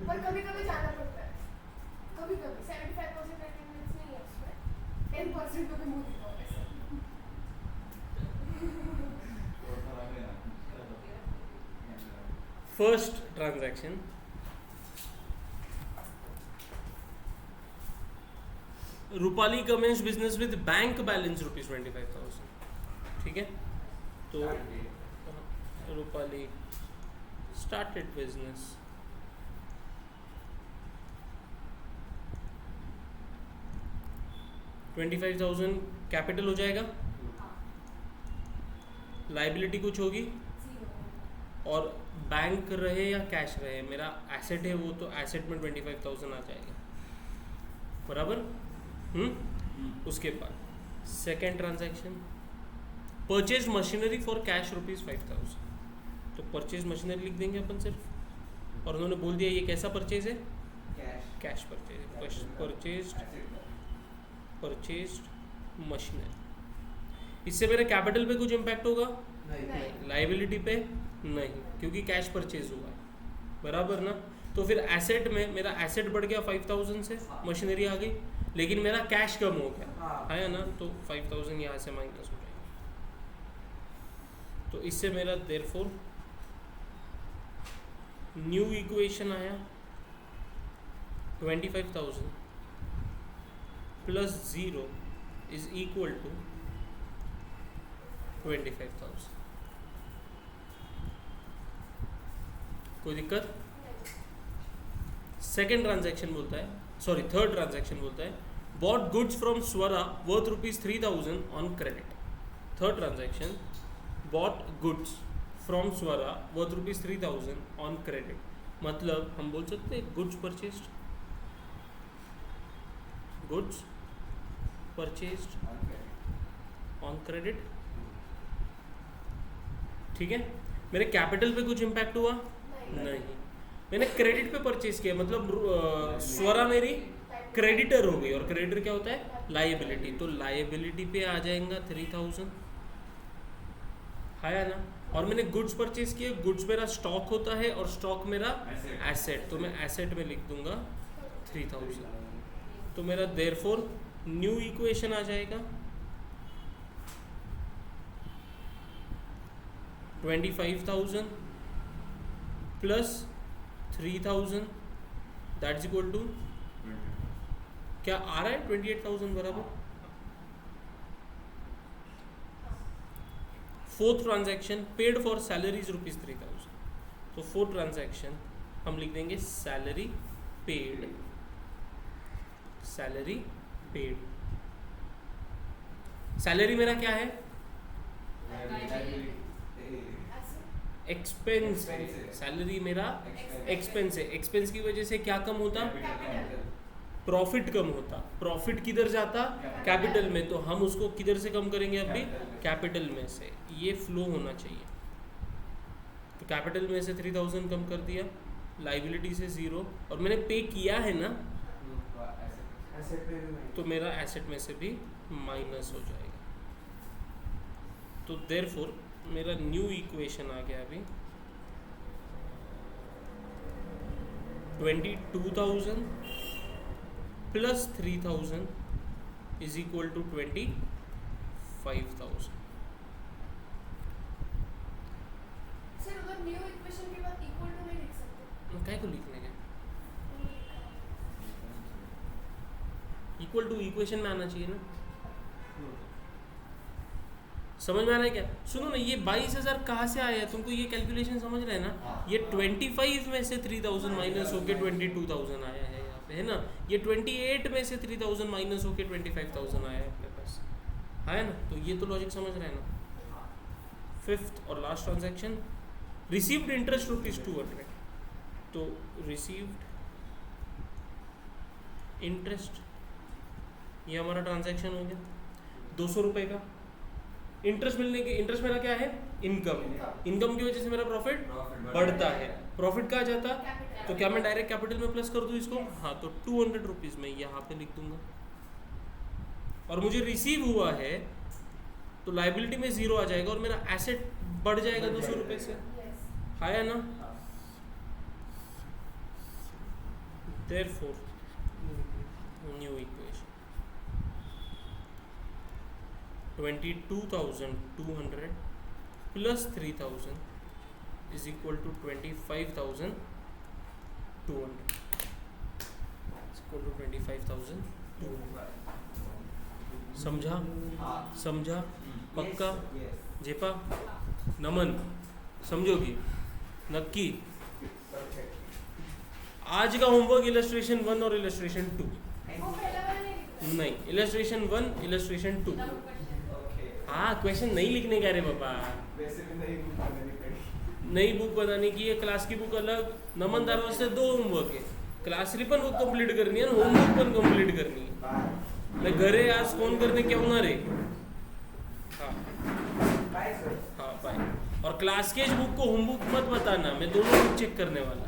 पर कभी-कभी जाना पड़ता है। कभी-कभी 75% अटेंडेंस नहीं है उसमें, 10% तो भी मुझे दिखाओ ऐसा। First transaction, Rupali commence business with bank balance ₹25,000। ठीक है, तो रूपाली स्टार्टेड बिजनेस। $25,000 कैपिटल हो जाएगा, लाइबिलिटी कुछ होगी, और बैंक रहे या कैश रहे, मेरा एसेट है वो, तो एसेट में 25,000 आ जाएगा, बराबर। उसके बाद second transaction, purchase machinery for cash ₹5,000। तो परचेज मशीनरी लिख देंगे अपन सिर्फ, और उन्होंने बोल दिया ये कैसा परचेज है? Cash purchase. Purchased machinery. इससे मेरे कैपिटल पे कुछ इम्पैक्ट होगा? नहीं। लाइबिलिटी पे नहीं, क्योंकि कैश परचेज हुआ है, बराबर ना। तो फिर एसेट में मेरा एसेट बढ़ गया 5000 से, मशीनरी आ गई, लेकिन मेरा कैश कम हो गया, है ना, तो 5000 यहाँ से माइनस हो जाएगा। तो इससे मेरा देयरफॉर न्यू इक्वेशन आया 25,000 प्लस 0 इज इक्वल टू 25,000। कोई दिक्कत? सेकेंड ट्रांजैक्शन बोलता है, सॉरी थर्ड ट्रांजैक्शन बोलता है, bought goods from Swara worth ₹3,000 on credit. Third transaction, bought goods from Swara worth ₹3,000 on credit. मतलब हम बोल सकते हैं goods purchased, goods purchased on credit, ठीक है। मेरे कैपिटल पे कुछ इम्पैक्ट हुआ? नहीं। मैंने क्रेडिट पे परचेज किया, मतलब स्वरा मेरी क्रेडिटर हो गई, और क्रेडिटर क्या होता है? लायबिलिटी। तो लायबिलिटी पे आ जाएगा 3000, है ना। और मैंने गुड्स परचेज किए, गुड्स मेरा स्टॉक होता है और स्टॉक मेरा एसेट, तो मैं एसेट में लिख दूंगा 3000। तो मेरा देयरफॉर न्यू इक्वेशन आ जाएगा 25,000 प्लस 3,000 दैट्स इक्वल टू, क्या आ रहा है 28,000 बराबर। Fourth transaction, paid for salaries ₹3,000। तो फोर्थ ट्रांजैक्शन हम लिख देंगे salary paid, salary paid. Salary मेरा क्या है? एक्सपेंस। सैलरी मेरा एक्सपेंस है। एक्सपेंस की वजह से क्या कम होता? प्रॉफिट कम होता। प्रॉफिट किधर जाता? कैपिटल में। तो हम उसको किधर से कम करेंगे? अभी कैपिटल में से। ये फ्लो होना चाहिए। तो कैपिटल में से 3000 कम कर दिया, लाइबिलिटी से 0, और मैंने पे किया है ना, तो मेरा एसेट में से भी माइनस हो जाएगा। तो देयरफॉर मेरा न्यू इक्वेशन आ गया अभी 22,000 plus 3,000 is equal to 25,000। Sir उधर न्यू इक्वेशन के बाद इक्वल टू नहीं लिख सकते? क्या को लिखने का? इक्वल टू इक्वेशन में आना चाहिए ना। समझ में आ रहा है क्या? सुनो ना, ये 22,000 कहाँ से आया? तुमको ये कैलकुलेशन समझ रहे हैं ना? ये 25 में से 3,000 माइनस होके 22,000 आया है यहाँ पे, है ना। ये 28 में से 3,000 माइनस होके 25,000 आया है अपने पास, है ना। तो ये तो लॉजिक समझ रहे हैं ना। फिफ्थ और लास्ट ट्रांजैक्शन, रिसीव्ड इंटरेस्ट ₹200। तो रिसीव्ड इंटरेस्ट, ये हमारा ट्रांजैक्शन हो गया 200 रुपये का। इंटरेस्ट मिलने के, इंटरेस्ट मेरा क्या है? इनकम। इनकम की वजह से मेरा प्रॉफिट बढ़ता है। प्रॉफिट कहाँ जाता? तो क्या मैं डायरेक्ट कैपिटल में प्लस कर दूँ इसको? हाँ, तो 200 रुपीज़ में यहाँ पे लिख दूंगा। और मुझे रिसीव हुआ है तो लाइबिलिटी में 0 आ जाएगा और मेरा एसेट बढ़ जाएगा 200 रुपये से, है ना। Therefore new equation 22,200 plus 3,000 is equal to 25,200 equal to 25,200। समझा? समझा? पक्का? जेपा? नमन समझोगी? नक्की? आज का होमवर्क इलस्ट्रेशन 1 और इलस्ट्रेशन 2। वो पहला वाला नहीं लिखना? नहीं, इलस्ट्रेशन 1 इलस्ट्रेशन 2। हाँ, क्वेश्चन नहीं लिखने का रे बाबा। वैसे भी नई बुक बनानी पड़ेगी। नई बुक बनाने की है, क्लास की बुक अलग। नमन दारों से 2 होमवर्क है। क्लास की पण बुक कंप्लीट करनी है, होमवर्क पण कंप्लीट करनी है। मैं घरे आज फोन करने क्या होना रे। हाँ बाय सर। हाँ बाय। और क्लास के बुक को होमवर्क मत बताना, मैं दोनों बुक चेक करने वाला।